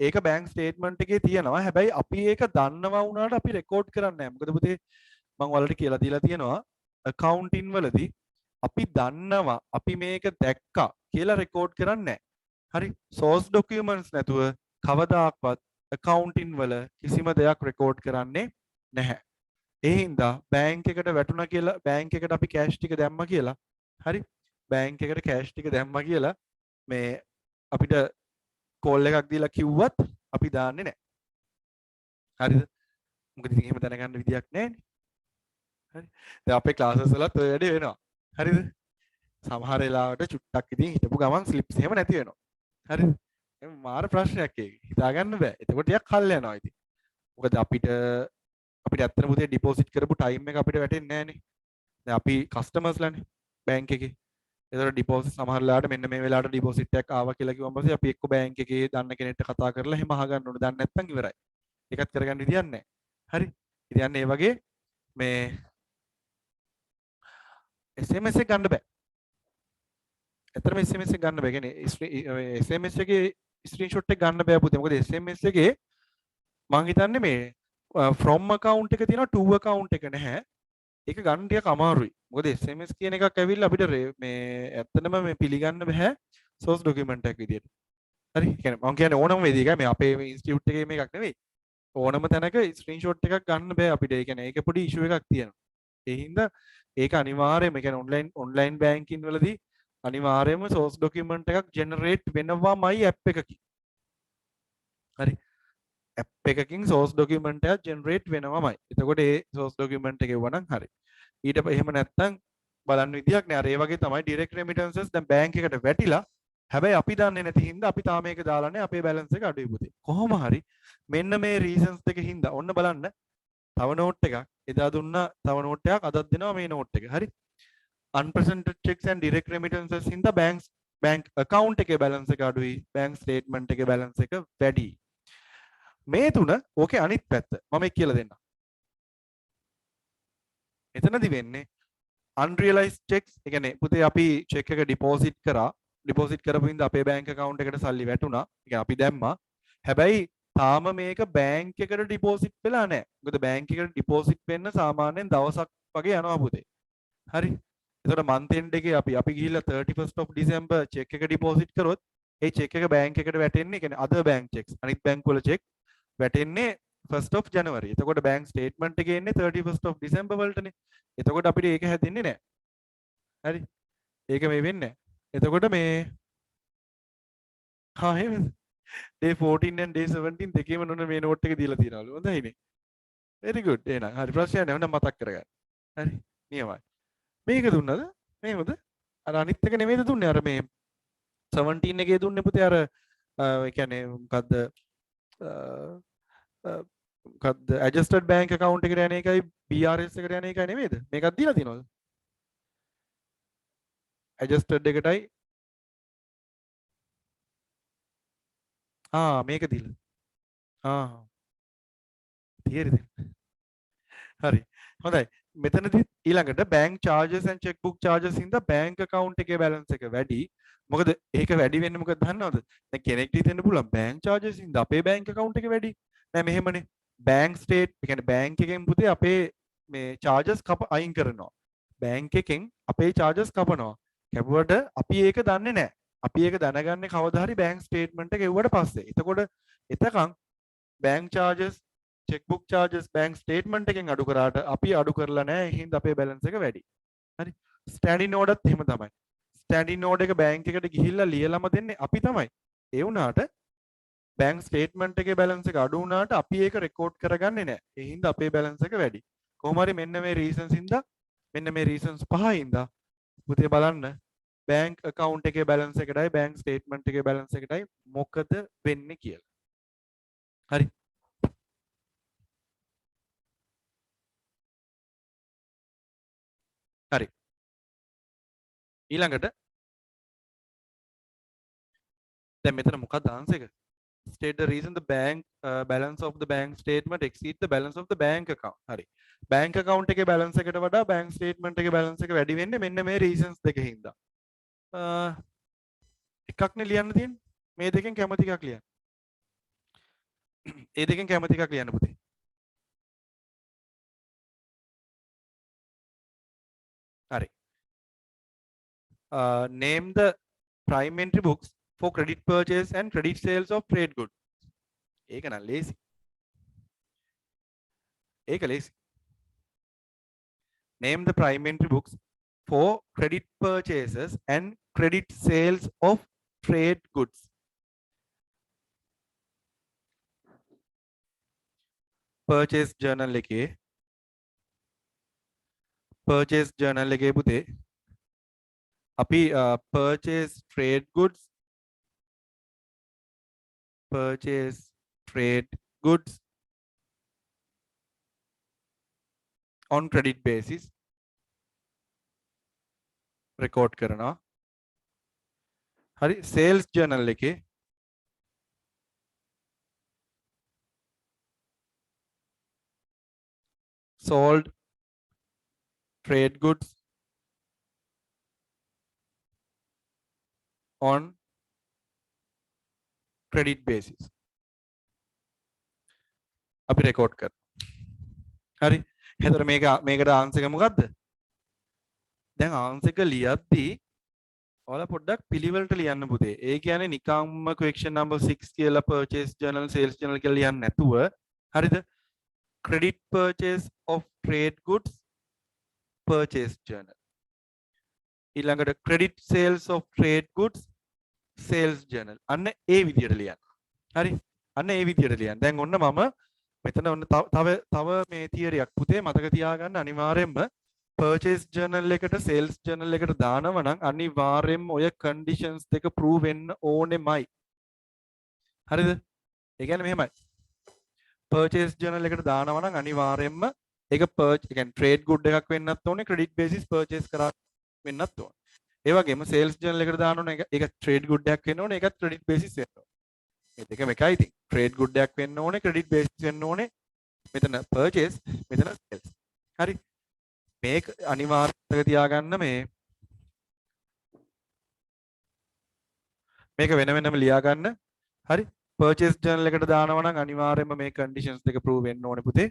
ඒක බැංක් ස්ටේට්මන්ට් එකේ තියෙනවා. හැබැයි අපි ඒක දන්නවා වුණාට අපි රෙකෝඩ් කරන්නේ නැහැ. මොකද පුතේ මම ඔයාලට කියලා දීලා තියෙනවා accounting වලදී අපි දන්නවා අපි මේක දැක්කා කියලා රෙකෝඩ් කරන්නේ නැහැ. හරි. source documents නැතුව කවදාක්වත් accounting වල කිසිම දෙයක් රෙකෝඩ් කරන්නේ නැහැ. ඒ හින්දා බැංක් එකට වැටුණා කියලා බැංක් එකට අපි කෑෂ් ටික දැම්මා කියලා හරි බැංක් එකට කෑෂ් ටික දැම්මා කියලා මේ අපිට කෝල් එකක් දීලා කිව්වත් අපි දාන්නේ නැහැ. හරිද? මොකද ඉතින් එහෙම දැනගන්න විදියක් නැහැනේ. හරි. දැන් අපේ ක්ලාසස් වලත් ඔය වැඩේ වෙනවා. හරිද? සමහර වෙලාවට චුට්ටක් ඉතින් හිටපු ගමන් ස්ලිප්ස් එහෙම නැති වෙනවා. හරිද? එහෙනම් මාර ප්‍රශ්නයක් ඒක. හිතාගන්න බෑ. එතකොට ටිකක් කල් යනවා ඉතින්. මොකද අපිට ඇත්තට පුතේ ඩිපොසිට් කරපු ටයිම් එක අපිට වැටෙන්නේ නැහනේ. දැන් අපි කස්ටමර්ස්ලානේ බැංක් එකේ. ඒතර ඩිපොසිට් සමහර වෙලාවට මෙන්න මේ වෙලාවට ඩිපොසිට් එකක් ආවා කියලා කිව්වම පස්සේ අපි එක්ක බැංක් එකේ දන්න කෙනෙක්ට කතා කරලා එහෙම අහගන්න ඕනේ. දන්නේ නැත්නම් ඉවරයි. ඒකත් කරගන්න විදියක් නැහැ. හරි. ඉතින් යන්නේ මේ වගේ මේ SMS එක ගන්න බෑ. ඇත්තටම SMS එක ගන්න බෑ. කියන්නේ SMS එකේ ස්ක්‍රීන්ෂොට් එක ගන්න බෑ පුතේ. මොකද SMS එකේ මං හිතන්නේ මේ from account එක තියෙනවා to account එක නැහැ. ඒක ගන්න ටිකක් අමාරුයි. මොකද SMS කියන එකක් ඇවිල්ලා අපිට මේ ඇත්තටම මේ පිළිගන්න බෑ source document එකක් විදියට. හරි. කියන්නේ මම කියන්නේ ඕනම වෙදී එකයි මේ අපේ ඉන්ස්ටිටියුට් එකේ මේකක් නෙවෙයි. ඕනම තැනක ස්ක්‍රීන්ෂොට් එකක් ගන්න බෑ අපිට. ඒ කියන්නේ ඒක පොඩි ඉෂුව එකක් තියෙනවා. ඒ හින්දා ඒක අනිවාර්යයෙන්ම ඒ කියන්නේ ඔන්ලයින් බැංකින් වලදී අනිවාර්යයෙන්ම source document එකක් generate වෙනවාමයි app එකකින්. හරි. app එකකින් source document එකක් generate වෙනවමයි. එතකොට ඒ source document එක එවනම් හරි. ඊට එහෙම නැත්නම් බලන්න විදියක් නෑ. අර ඒ වගේ තමයි direct remittances දැන් බැංක් එකට වැටිලා හැබැයි අපි දන්නේ නැති හින්දා අපි තාම මේක දාලා නැහැ. අපේ balance එක අඩුයි පුතේ. කොහොම හරි මෙන්න මේ reasons දෙක හින්දා ඔන්න බලන්න තව note එකක් එදා දුන්නා තව note එකක් අදත් දෙනවා මේ note එක. හරි. unpresented checks and direct remittances හින්දා bank account එකේ balance එක අඩුයි. bank statement එකේ balance එක වැඩි. මේ තුන ඕකේ අනිත් පැත්ත මම ඒක කියලා දෙන්නම්. එතනදි වෙන්නේ unrealized checks. ඒ කියන්නේ පුතේ අපි check එක deposit කරා. deposit කරපු හින්දා අපේ bank account එකට සල්ලි වැටුණා. ඒ කියන්නේ අපි දැම්මා. හැබැයි තාම මේක bank එකට deposit වෙලා නැහැ. මොකද bank එකට deposit වෙන්න සාමාන්‍යයෙන් දවසක් වගේ යනවා පුතේ. හරි. එතකොට month end එකේ අපි ගිහිල්ලා 31st of December check එක deposit කරොත් ඒ check එක bank එකට වැටෙන්නේ. ඒ කියන්නේ other bank checks අනිත් bank වල check වැටෙන්නේ 1st of January. එතකොට bank statement එකේ එන්නේ 31st of December වලටනේ. එතකොට අපිට ඒක හැදෙන්නේ නැහැ. හරි. ඒක මේ වෙන්නේ නැහැ. එතකොට මේ එහෙමද? day 14 and day 17 දෙකේම නොන මේ note එක දීලා තියනවලු. හොඳයිනේ. very good. එහෙනම් හරි ප්‍රශ්නයක් නැහැ. හොඳ මතක් කරගන්න. හරි. නියමයි. මේක දුන්නද? මේකද? අර අනිත් එක නෙමෙයිද දුන්නේ? අර මේ 17 එකේ දුන්නේ පුතේ අර ඒ කියන්නේ මොකද්ද? මොකද්ද adjusted bank account එකට යන එකයි BRS එකට යන එකයි නෙමෙයිද? මේකක් දීලා තියෙනවද? adjusted එකටයි මේක දීලා. තේරෙද? හරි. හොඳයි. මෙතනදී ඊළඟට bank charges and checkbook charges හින්දා bank account එකේ balance එක වැඩි. මොකද ඒක වැඩි වෙන්නේ මොකද දන්නවද? දැන් කෙනෙක්ට හිතෙන්න පුළුවන් bank charges හින්දා අපේ bank account එක වැඩි. නෑ මෙහෙමනේ. bank state ඒ කියන්නේ bank එකෙන් පුතේ අපේ මේ charges අයින් කරනවා. bank එකෙන් අපේ charges කපනවා. කැපුවට අපි ඒක දන්නේ නැහැ. අපි ඒක දැනගන්නේ කවදා හරි බැංක් ස්ටේට්මන්ට් එක එව්වට පස්සේ. එතකොට එතකන් bank charges checkbook charges bank statement එකෙන් අඩු කරාට අපි අඩු කරලා නැහැ. ඒ හින්දා අපේ බැලන්ස් එක වැඩි. හරි. ස්ටෑන්ඩින් ඕඩර්ත් එහෙම තමයි. ස්ටෑන්ඩින් ඕඩර් එක බැංක් එකට ගිහිල්ලා ලියලම දෙන්නේ අපි තමයි. ඒ වුණාට බැංක් ස්ටේට්මන්ට් එකේ බැලන්ස් එක අඩු වුණාට අපි ඒක රෙකෝඩ් කරගන්නේ නැහැ. ඒ හින්දා අපේ බැලන්ස් එක වැඩි. කොහොම හරි මෙන්න මේ රීසන්ස් හින්දා මෙන්න මේ රීසන්ස් පහ හින්දා පුතේ බලන්න බැංක් account එකේ බැලන්ස් එකටයි බැංක් ස්ටේට්මන්ට් එකේ බැලන්ස් එකටයි මොකද වෙන්නේ කියලා. හරි. හරි. ඊළඟට දැන් මෙතන මොකක්ද ආන්සර් එක? State the reason the bank balance of the bank statement exceed the balance of the bank account. හරි. bank account එකේ balance එකට වඩා bank statement එකේ balance එක වැඩි වෙන්නේ මෙන්න මේ reasons දෙක හින්දා. එකක්නේ ලියන්න තියෙන්නේ. මේ දෙකෙන් කැමති එකක් ලියන්න. ඒ දෙකෙන් කැමති එකක් ලියන්න පුතේ. හරි. Name the prime entry books for credit purchase and credit sales of trade goods. ඒක නම් ලේසි. ඒක ලේසි. Name the prime entry books for credit purchases and credit sales of trade goods. Purchase journal එකේ purchase journal එකේ පුතේ අපි purchase trade goods on credit basis record කරනවා. හරි. sales journal එකේ sold trade goods on credit basis අපි record කරනවා. හරි. එතකොට මේකට ආන්සර් එක මොකද්ද? දැන් ආන්සර් එක ලියද්දී ඔයාලා පොඩ්ඩක් පිළිවෙලට ලියන්න පුතේ. ඒ කියන්නේ නිකම්ම question number 6 කියලා purchase journal sales journal කියලා ලියන්න නැතුව හරිද? credit purchase of trade goods purchase journal. ඊළඟට credit sales of trade goods sales journal. අන්න ඒ විදියට ලියන්න. හරි? අන්න ඒ විදියට ලියන්න. දැන් ඔන්න මම මෙතන ඔන්න තව මේ තියරියක් පුතේ මතක තියාගන්න අනිවාර්යෙන්ම purchase journal එකට sales journal එකට දානවා නම් අනිවාර්යෙන්ම ඔය conditions දෙක prove වෙන්න ඕනෙමයි. හරිද? ඒ කියන්නේ මෙහෙමයි. purchase journal එකට දානවා නම් අනිවාර්යෙන්ම ඒක ඒ කියන්නේ trade good එකක් වෙන්නත් ඕනේ credit basis purchase කරා වෙන්නත් ඕනේ. ඒ වගේම sales journal එකට දාන්න ඕනේ ඒක trade good එකක් වෙන්න ඕනේ ඒකත් credit basis වෙන්න ඕනේ. මේ දෙකම එකයි ඉතින්. trade good එකක් වෙන්න ඕනේ credit basis වෙන්න ඕනේ. මෙතන purchase මෙතන sales. හරි. මේක අනිවාර්යයෙන්ම තියාගන්න මේක වෙන වෙනම ලියා ගන්න. හරි. purchase journal එකට දානවා නම් අනිවාර්යයෙන්ම මේ conditions දෙක prove වෙන්න ඕනේ පුතේ.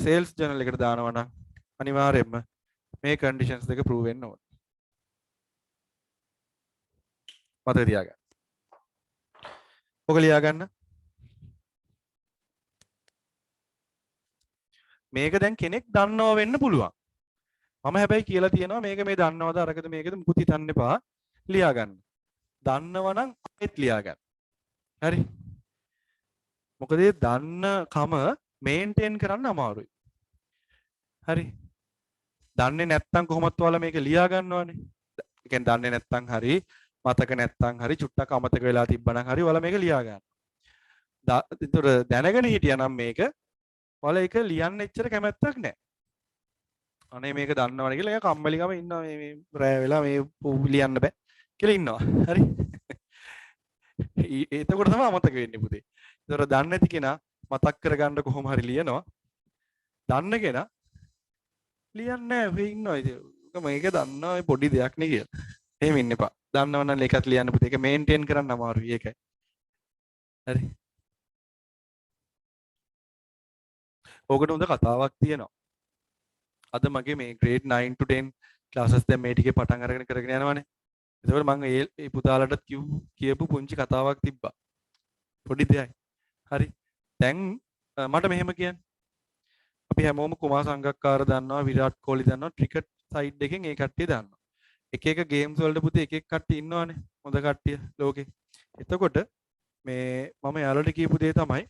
sales journal එකට දානවා නම් අනිවාර්යයෙන්ම මේ conditions දෙක prove වෙන්න ඕනේ. මතක තියාගන්න. ඔක ලියා ගන්න. මේක දැන් කෙනෙක් දන්නව වෙන්න පුළුවන්. මම හැබැයි කියලා තියෙනවා මේක මේ දන්නවද අරකද මේකද මුකුත් හිතන්න එපා. ලියා ගන්න. දන්නවනම් ආයෙත් ලියා ගන්න. හරි. මොකද ඒ දන්නකම මේන්ටේන් කරන්න අමාරුයි. හරි. දන්නේ නැත්නම් කොහොමත් ඔයාලා මේක ලියා ගන්නවනේ. ඒ කියන්නේ දන්නේ නැත්නම් හරි මතක නැත්නම් හරි චුට්ටක් අමතක වෙලා තිබ්බනම් හරි ඔයාලා මේක ලියා ගන්න. ඒතර දැනගෙන හිටියානම් මේක ඔයාලා ඒක ලියන්න එච්චර කැමැත්තක් නැහැ. අනේ මේක දන්නවනේ කියලා ඒක කම්මැලිකම ඉන්නවා මේ රෑ වෙලා මේ ලියන්න බෑ කියලා ඉන්නවා. හරි. එතකොට තමයි අමතක වෙන්නේ පුතේ. ඒතර දන්නේ නැති කෙනා මතක් කරගන්න කොහොම හරි ලියනවා. දන්න කෙනා ලියන්නේ නැහැ. ඔය ඉන්නවා ඉතින්. මේක දන්නවා මේ පොඩි දෙයක් නේ කියලා. එහෙම ඉන්න එපා. දන්නවනම් ඒකත් ලියන්න පුතේ. ඒක මේන්ටේන් කරන්න අමාරුයි ඒකයි. හරි. ඕකට හොඳ කතාවක් තියෙනවා. අද මගේ මේ grade 9 to 10 classes දැන් මේ ටිකේ පටන් අරගෙන කරගෙන යනවානේ. එතකොට මම ඒ පුතාලට කියපු පුංචි කතාවක් තිබ්බා. පොඩි දෙයක්. හරි. දැන් මට මෙහෙම කියන්න. අපි හැමෝම කුමාර සංගක්කාර දන්නවා, විරාට් කොහ්ලි දන්නවා, ක්‍රිකට් සයිඩ් එකෙන් ඒ කට්ටිය දන්නවා. එක එක ගේම්ස් වලට පුතේ එක එක කට්ටිය ඉන්නවනේ. හොඳ කට්ටිය ලෝකේ. එතකොට මේ මම යාළුවට කියපු දේ තමයි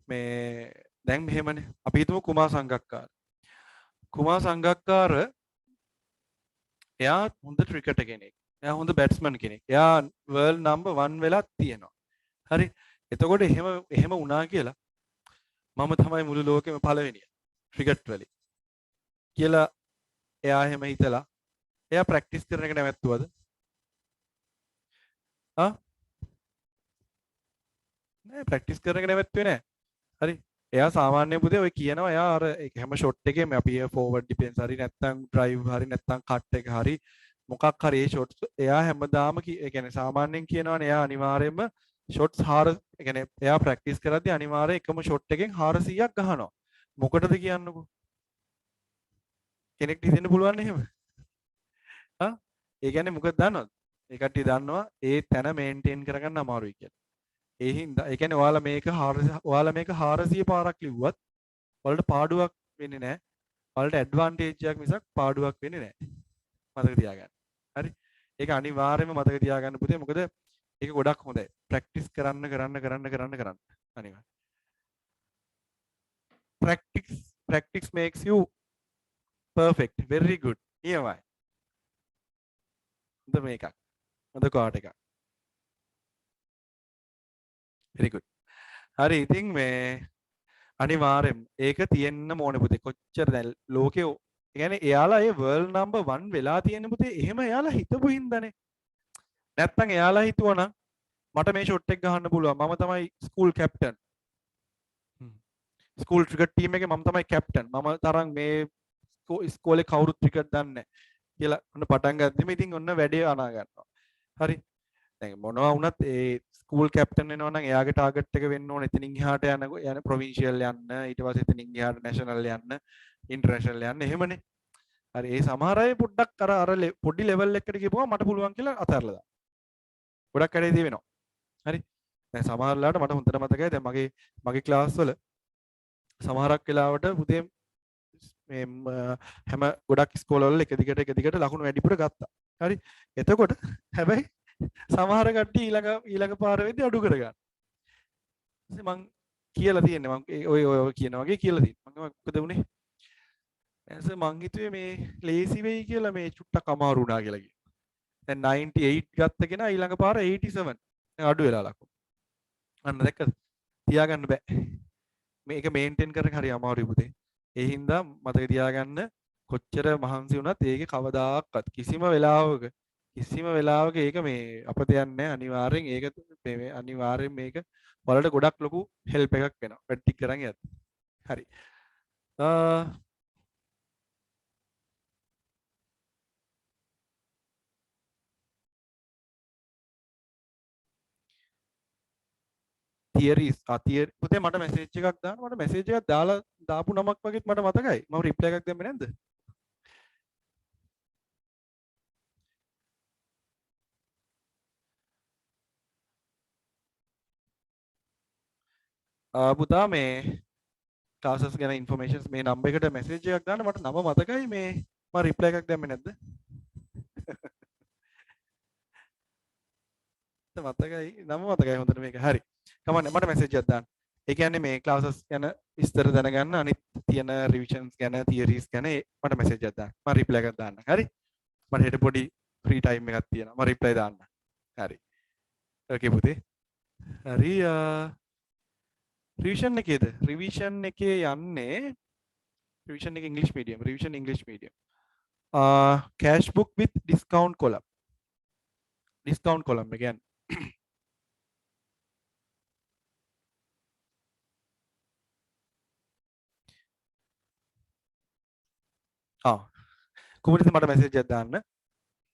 මේ දැන් මෙහෙමනේ. අපි හිතමු කුමාර සංගක්කාර. කුමාර සංගක්කාර එයා හොඳ ක්‍රිකටර් කෙනෙක්. එයා හොඳ බැට්ස්මන් කෙනෙක්. එයා වර්ල්ඩ් නම්බර් 1 වෙලා තියෙනවා. හරි. එතකොට එහෙම වුණා කියලා මම තමයි මුළු ලෝකෙම පළවෙනිය ක්‍රිකට් වලින් කියලා එයා එහෙම හිතලා එයා ප්‍රැක්ටිස් කරන එක නැවැත්තුවද? නෑ ප්‍රැක්ටිස් කරන එක නැවැත්තුවේ නෑ. හරි. එයා සාමාන්‍ය පුතේ ඔය කියනවා එයා අර හැම ෂොට් එකේම අපි ෆෝවර්ඩ් ඩිෆෙන්ස් හරි නැත්නම් ඩ්‍රයිව් හරි නැත්නම් කට් එක හරි මොකක් හරි ඒ ෂොට්ස් එයා හැමදාම ඒ කියන්නේ සාමාන්‍යයෙන් කියනවනේ එයා අනිවාර්යයෙන්ම ෂොට්ස් ඒ කියන්නේ එයා ප්‍රැක්ටිස් කරද්දී අනිවාර්යයෙන් එකම ෂොට් එකෙන් 400ක් ගහනවා. මොකටද කියන්නකෝ? කෙනෙක්ට හිතෙන්න පුළුවන් එහෙම. ඒ කියන්නේ මොකද දන්නවද? ඒ කට්ටිය දන්නවා ඒ තැන මේන්ටේන් කරගන්න අමාරුයි කියලා. ඒ හින්දා ඒ කියන්නේ ඔයාලා මේක 400 පාරක් ලිව්වත් ඔයාලට පාඩුවක් වෙන්නේ නැහැ. ඔයාලට ඇඩ්වාන්ටේජ් එකක් මිසක් පාඩුවක් වෙන්නේ නැහැ. මතක තියාගන්න. හරි? ඒක අනිවාර්යයෙන්ම මතක තියාගන්න පුතේ. මොකද ඒක ගොඩක් හොඳයි. ප්‍රැක්ටිස් කරන්න අනිවාර්යයෙන්. practice makes you perfect. Very good. EMI. හොඳ මේකක්. හොඳ කාට එකක්. very good. හරි ඉතින් මේ අනිවාර්යෙන් ඒක තියෙන්න ඕනේ පුතේ. කොච්චර දැන් ලෝකේ ඒ කියන්නේ එයාලා ඒ වර්ල්ඩ් නම්බර් 1 වෙලා තියෙන පුතේ. එහෙම එයාලා හිතපු හින්දානේ. නැත්තම් එයාලා හිතුවනම් මට මේ ෂොට් එක ගහන්න පුළුවන්. මම තමයි school captain. School cricket team එකේ මම තමයි කැප්ටන්. මම තරම් මේ ඉස්කෝලේ කවුරුත් ක්‍රිකට් දන්නේ නැහැ කියලා ඔන්න පටන් ගත්තම ඉතින් ඔන්න වැඩේ අනා ගන්නවා. හරි. දැන් මොනවා වුණත් ඒ ස්කූල් කැප්ටන් වෙනවා නම් එයාගේ ටාගට් එක වෙන්න ඕනේ එතනින් එහාට යන ප්‍රොවින්ෂියල් යන්න ඊට පස්සේ එතනින් එහාට නැෂනල් යන්න ඉන්ටර්නැෂනල් යන්න එහෙමනේ. හරි ඒ සමහර අය පොඩ්ඩක් අර පොඩි ලෙවල් එකකට ගිහපුවා මට පුළුවන් කියලා අතහැරලා දානවා. ගොඩක් කඩේදී වෙනවා. හරි. දැන් සමහරලාට මට හොඳට මතකයි දැන් මගේ ක්ලාස් වල සමහරක් වෙලාවට පුතේ මේ හැම ගොඩක් ඉස්කෝලවල එක දිගට ලකුණු වැඩිපුර ගත්තා. හරි. එතකොට හැබැයි සමහර කට්ටිය ඊළඟ පාර වෙද්දී අඩු කරගන්න. ඊට මං කියලා තියෙන්නේ මං ඔය කියන වගේ කියලා තියෙනවා. මම මොකද උනේ? එතස මං හිතුවේ මේ ලේසි වෙයි කියලා මේ චුට්ටක් අමාරු වුණා කියලා කිව්වා. දැන් 98 ගත්ත කෙනා ඊළඟ පාර 87. අඩු වෙලා ලකුණු. අන්න දැක්කද? තියාගන්න බෑ. මේක මේන්ටේන් කරන්න හරි අමාරුයි පුතේ. ඒ හින්දා මතක තියාගන්න කොච්චර මහන්සි වුණත් ඒකේ කවදාකවත් කිසිම වෙලාවක ඒක මේ අපත යන්නේ අනිවාර්යෙන් ඒක මේ අනිවාර්යෙන් මේක වලට ගොඩක් ලොකු හෙල්ප් එකක් වෙනවා. ප්‍රැක්ටිස් කරන් යද්දි. හරි. තියරිස් පුතේ මට මැසේජ් එකක් දාන්න මට මැසේජ් එකක් දාලා දාපු නමක් වගේත් මට මතකයි. මම රිප්ලයි එකක් දෙන්නේ නැද්ද? පුතා මේ ක්ලාසස් ගැන ඉන්ෆර්මේෂන්ස් මේ නම්බර් එකට මැසේජ් එකක් දාන්න මට නම මතකයි මේ මම රිප්ලයි එකක් දැම්මේ නැද්ද? මතකයි නම මතකයි හොඳට මේක. හරි. කමන්න මට මැසේජ් එකක් දාන්න. ඒ කියන්නේ මේ ක්ලාසස් ගැන විස්තර දැනගන්න අනිත් තියෙන රිවිෂන්ස් ගැන තියරිස් ගැන මට මැසේජ් එකක් දාන්න. මම රිප්ලයි එකක් දාන්න. හරි. මට හෙට පොඩි ෆ්‍රී ටයිම් එකක් තියෙනවා. මම රිප්ලයි දාන්න. හරි. ඕකේ පුතේ. හරි රිවිෂන් එකේද? රිවිෂන් එකේ යන්නේ රිවිෂන් එක ඉංග්‍රීසි මීඩියම්. රිවිෂන් ඉංග්‍රීසි medium. cash book with discount column. discount column එක කියන්නේ කුමරිත් මට මැසේජ් එකක් දාන්න.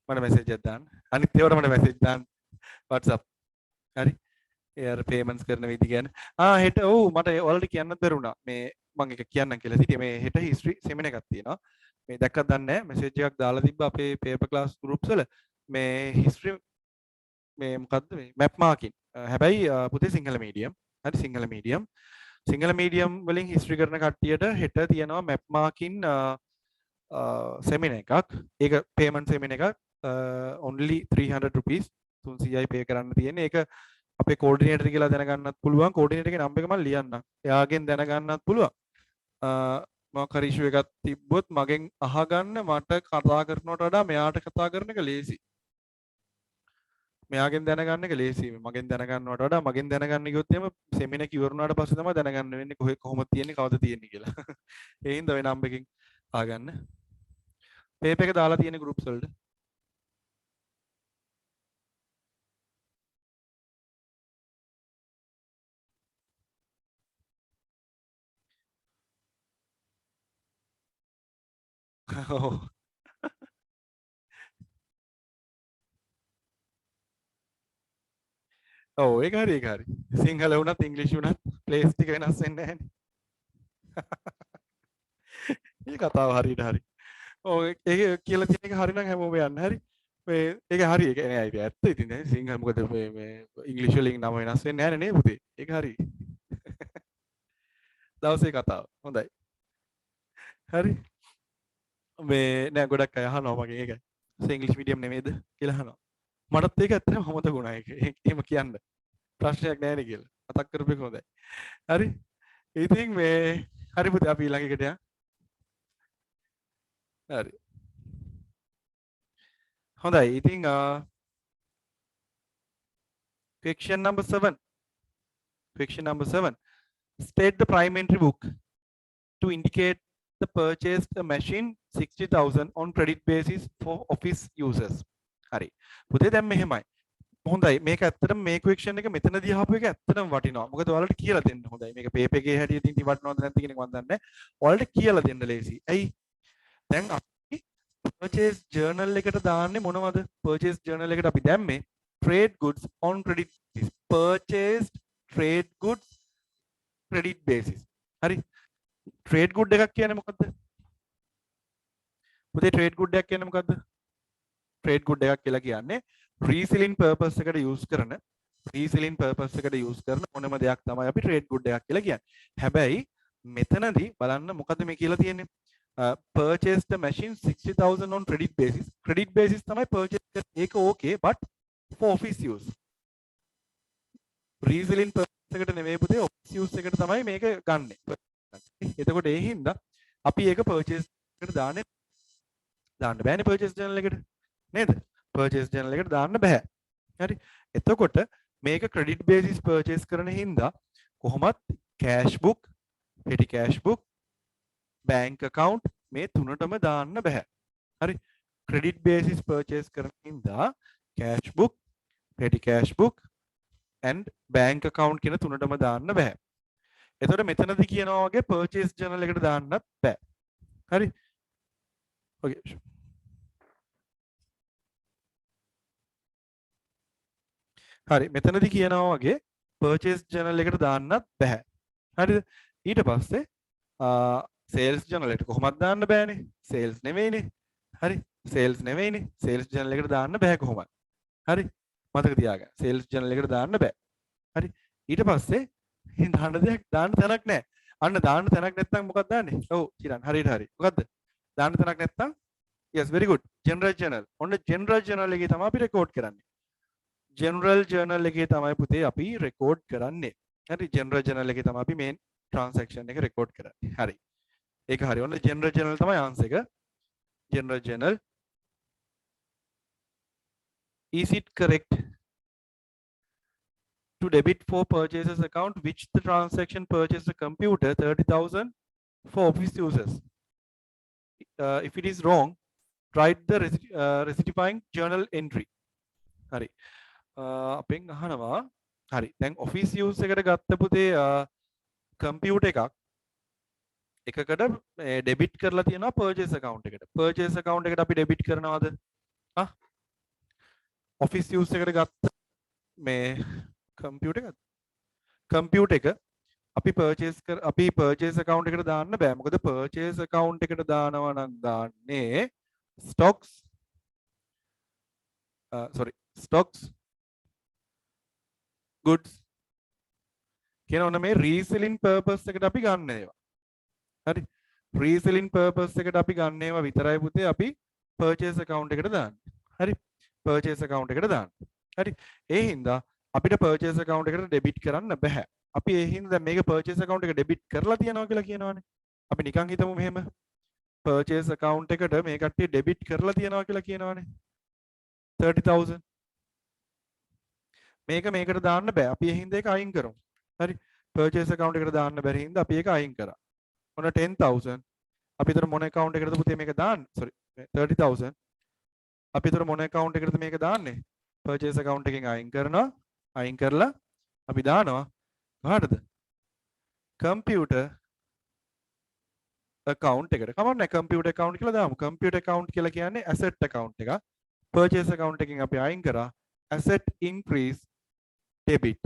මට මැසේජ් එකක් දාන්න. අනිත් ඒවට මට මැසේජ් දාන්න WhatsApp. හරි. ඒ අර පේමන්ට්ස් කරන විදි ගැන. හෙට ඔව් මට ඔයාලට කියන්නත් බැරුණා. මේ මම එක කියන්නම් කියලා හිටියේ. මේ හෙට හිස්ටරි සෙමින එකක් තියෙනවා. මේ දැක්කත් දන්නේ නැහැ. මැසේජ් එකක් දාලා තිබ්බා අපේ පේපර් ක්ලාස් ගෲප්ස් වල. මේ history මේ මොකද්ද මේ map marking හැබැයි පුතේ සිංහල medium හරි සිංහල medium වලින් history කරන කට්ටියට හෙට තියෙනවා map marking seminar එකක් ඒක payment seminar එකක් only 300 rupees 300යි pay කරන්න තියෙන්නේ ඒක අපේ coordinator කියලා දැනගන්නත් පුළුවන් coordinator ගේ number එක මම ලියන්නම් එයාගෙන් දැනගන්නත් පුළුවන් මොකක් හරි issue එකක් තිබ්බොත් මගෙන් අහගන්න මට කතා කරනවට වඩා මෙයාට කතා කරන එක ලේසි මෙයාගෙන් දැනගන්න එක ලේසි මගෙන් දැනගන්නවට වඩා මගෙන් දැනගන්න කිව්වොත් එහෙම seminar එක ඉවරුනාට පස්සේ තමයි දැනගන්න වෙන්නේ කොහොමද තියෙන්නේ කවුද තියෙන්නේ කියලා ඒ හින්දා ඔය number එකෙන් අහගන්න paper එක දාලා තියෙන groups වලට ඔව් ඔව් ඒක හරි සිංහල වුණත් ඉංග්‍රීසි වුණත් ප්ලේස් ටික වෙනස් වෙන්නේ නැහැ නේ මේ කතාව හරියට හරි ඔව් ඒක කියලා තියෙන එක හරි නම් හැමෝම යන්න හරි මේ ඒක හරි ඒක නෑ ඒක ඇත්ත ඉතින් දැන් සිංහල මොකද මේ ඉංග්‍රීසි වලින් නම වෙනස් වෙන්නේ නැහැ නේ පුතේ ඒක හරි දවසේ කතාව හොඳයි හරි මේ නෑ ගොඩක් අය අහනවා මගෙන් ඒකයි ඉංග්‍රීසි මීඩියම් නෙමෙයිද කියලා අහනවා මටත් ඒක ඇත්තටම හොඳ ගුණා ඒක එහෙම කියන්න ප්‍රශ්නයක් නැහැ නේ කියලා මතක් කරපු එක හොඳයි හරි ඉතින් මේ හරි පුතේ අපි ඊළඟ එකට යමු හරි හොඳයි ඉතින් question number 7 state the prime entry book to indicate the purchased a machine 60,000 on credit basis for office users හරි පුතේ දැන් මෙහෙමයි හොඳයි මේක ඇත්තටම මේ question එක මෙතනදී අහපු එක ඇත්තටම වටිනවා මොකද ඔයාලට කියලා දෙන්න හොඳයි මේක paper එකේ හැටියට ඉතින් වටිනවද නැද්ද කියන එක මම දන්නේ නැහැ ඔයාලට කියලා දෙන්න ලේසි ඇයි දැන් අපි purchase journal එකට දාන්නේ මොනවද purchase journal එකට අපි දැම්මේ trade goods on credit basis purchased trade goods credit basis හරි trade good එකක් කියන්නේ මොකද්ද පුතේ trade good එකක් කියන්නේ මොකද්ද trade good එකක් කියලා කියන්නේ reselling purpose එකට use කරන මොනම දෙයක් තමයි අපි trade good එකක් කියලා කියන්නේ හැබැයි මෙතනදී බලන්න මොකද්ද මේ කියලා තියෙන්නේ purchase the machine 60,000 on credit basis තමයි purchase ඒක okay but for office use reselling purpose එකට නෙමෙයි පුතේ office use එකට තමයි මේක ගන්නෙ එතකොට ඒ හින්දා අපි ඒක purchase එකට දාන්න බෑනේ purchase journal එකට නේද purchase journal එකට දාන්න බෑ හරි එතකොට මේක credit basis purchase කරන හින්දා කොහොමත් cash book petty cash book bank account මේ තුනටම දාන්න බෑ හරි credit basis purchase කරන හින්දා cash book petty cash book and bank account කියන තුනටම දාන්න බෑ එතකොට මෙතනදී කියනවා වගේ purchase journal එකට දාන්නත් බෑ හරි okay හරි මෙතනදී කියනවා වගේ purchase journal එකට දාන්නත් බෑ හරිද ඊට පස්සේ sales journal එකට කොහොමද දාන්න බෑනේ sales නෙමෙයිනේ හරි sales journal එකට දාන්න බෑ කොහොමද හරි මතක තියාගන්න sales journal එකට දාන්න බෑ හරි ඊට පස්සේ දාන්න දෙයක් දාන්න තැනක් නැහැ අන්න දාන්න තැනක් නැත්නම් මොකක්ද දාන්නේ ඔව් චිරන් හරියට හරි මොකද්ද දාන්න තැනක් නැත්නම් yes very good general journal ඔන්න general journal එකේ තමයි අපි record කරන්නේ general journal එකේ තමයි පුතේ අපි record කරන්නේ හරි general journal එකේ තමයි අපි main transaction එක record කරන්නේ හරි ඒක හරි ඔන්න general journal තමයි answer එක general journal is it correct to debit for purchases account which the transaction purchase a computer 30,000 for office users if it is wrong write the rectifying journal entry හරි අපෙන් අහනවා හරි දැන් office use එකට ගත්ත පුතේ computer එකකට debit කරලා තියෙනවා purchase account එකට අපි debit කරනවද office use එකට ගත්ත මේ computer එක අපි purchase account එකට දාන්න බෑ මොකද purchase account එකට දානවා නම් දාන්නේ stocks sorry stocks goods කියන ඔන්න මේ රීසෙලින් පර්පස් එකට අපි ගන්න ඒවා. හරි. රීසෙලින් පර්පස් එකට අපි ගන්න ඒවා විතරයි පුතේ අපි purchase account එකට දාන්නේ. හරි. purchase account එකට දාන්නේ. හරි. ඒ හින්දා අපිට purchase account එකට debit කරන්න බෑ. අපි ඒ හින්දා දැන් මේක purchase account එක debit කරලා තියනවා කියලා කියනවනේ. අපි නිකන් හිතමු මෙහෙම purchase account එකට මේ කට්ටිය debit කරලා තියනවා කියලා කියනවනේ. 30000 මේක මේකට දාන්න බෑ. අපි ඒ හින්දා ඒක අයින් කරමු. හරි. purchase account එකට දාන්න බැරි හින්දා අපි ඒක අයින් කරා. ඔන්න 10000 අපි ඒතර මොන account එකකටද පුතේ මේක දාන්නේ? sorry 30000 අපි ඒතර මොන account එකකටද මේක දාන්නේ? purchase account එකෙන් අයින් කරනවා. අයින් කරලා අපි දානවා කොහටද? computer account එකට. කමන්නේ computer account කියලා දාමු. computer account කියලා කියන්නේ asset account එක. purchase account එකෙන් අපි අයින් කරා asset increase debit.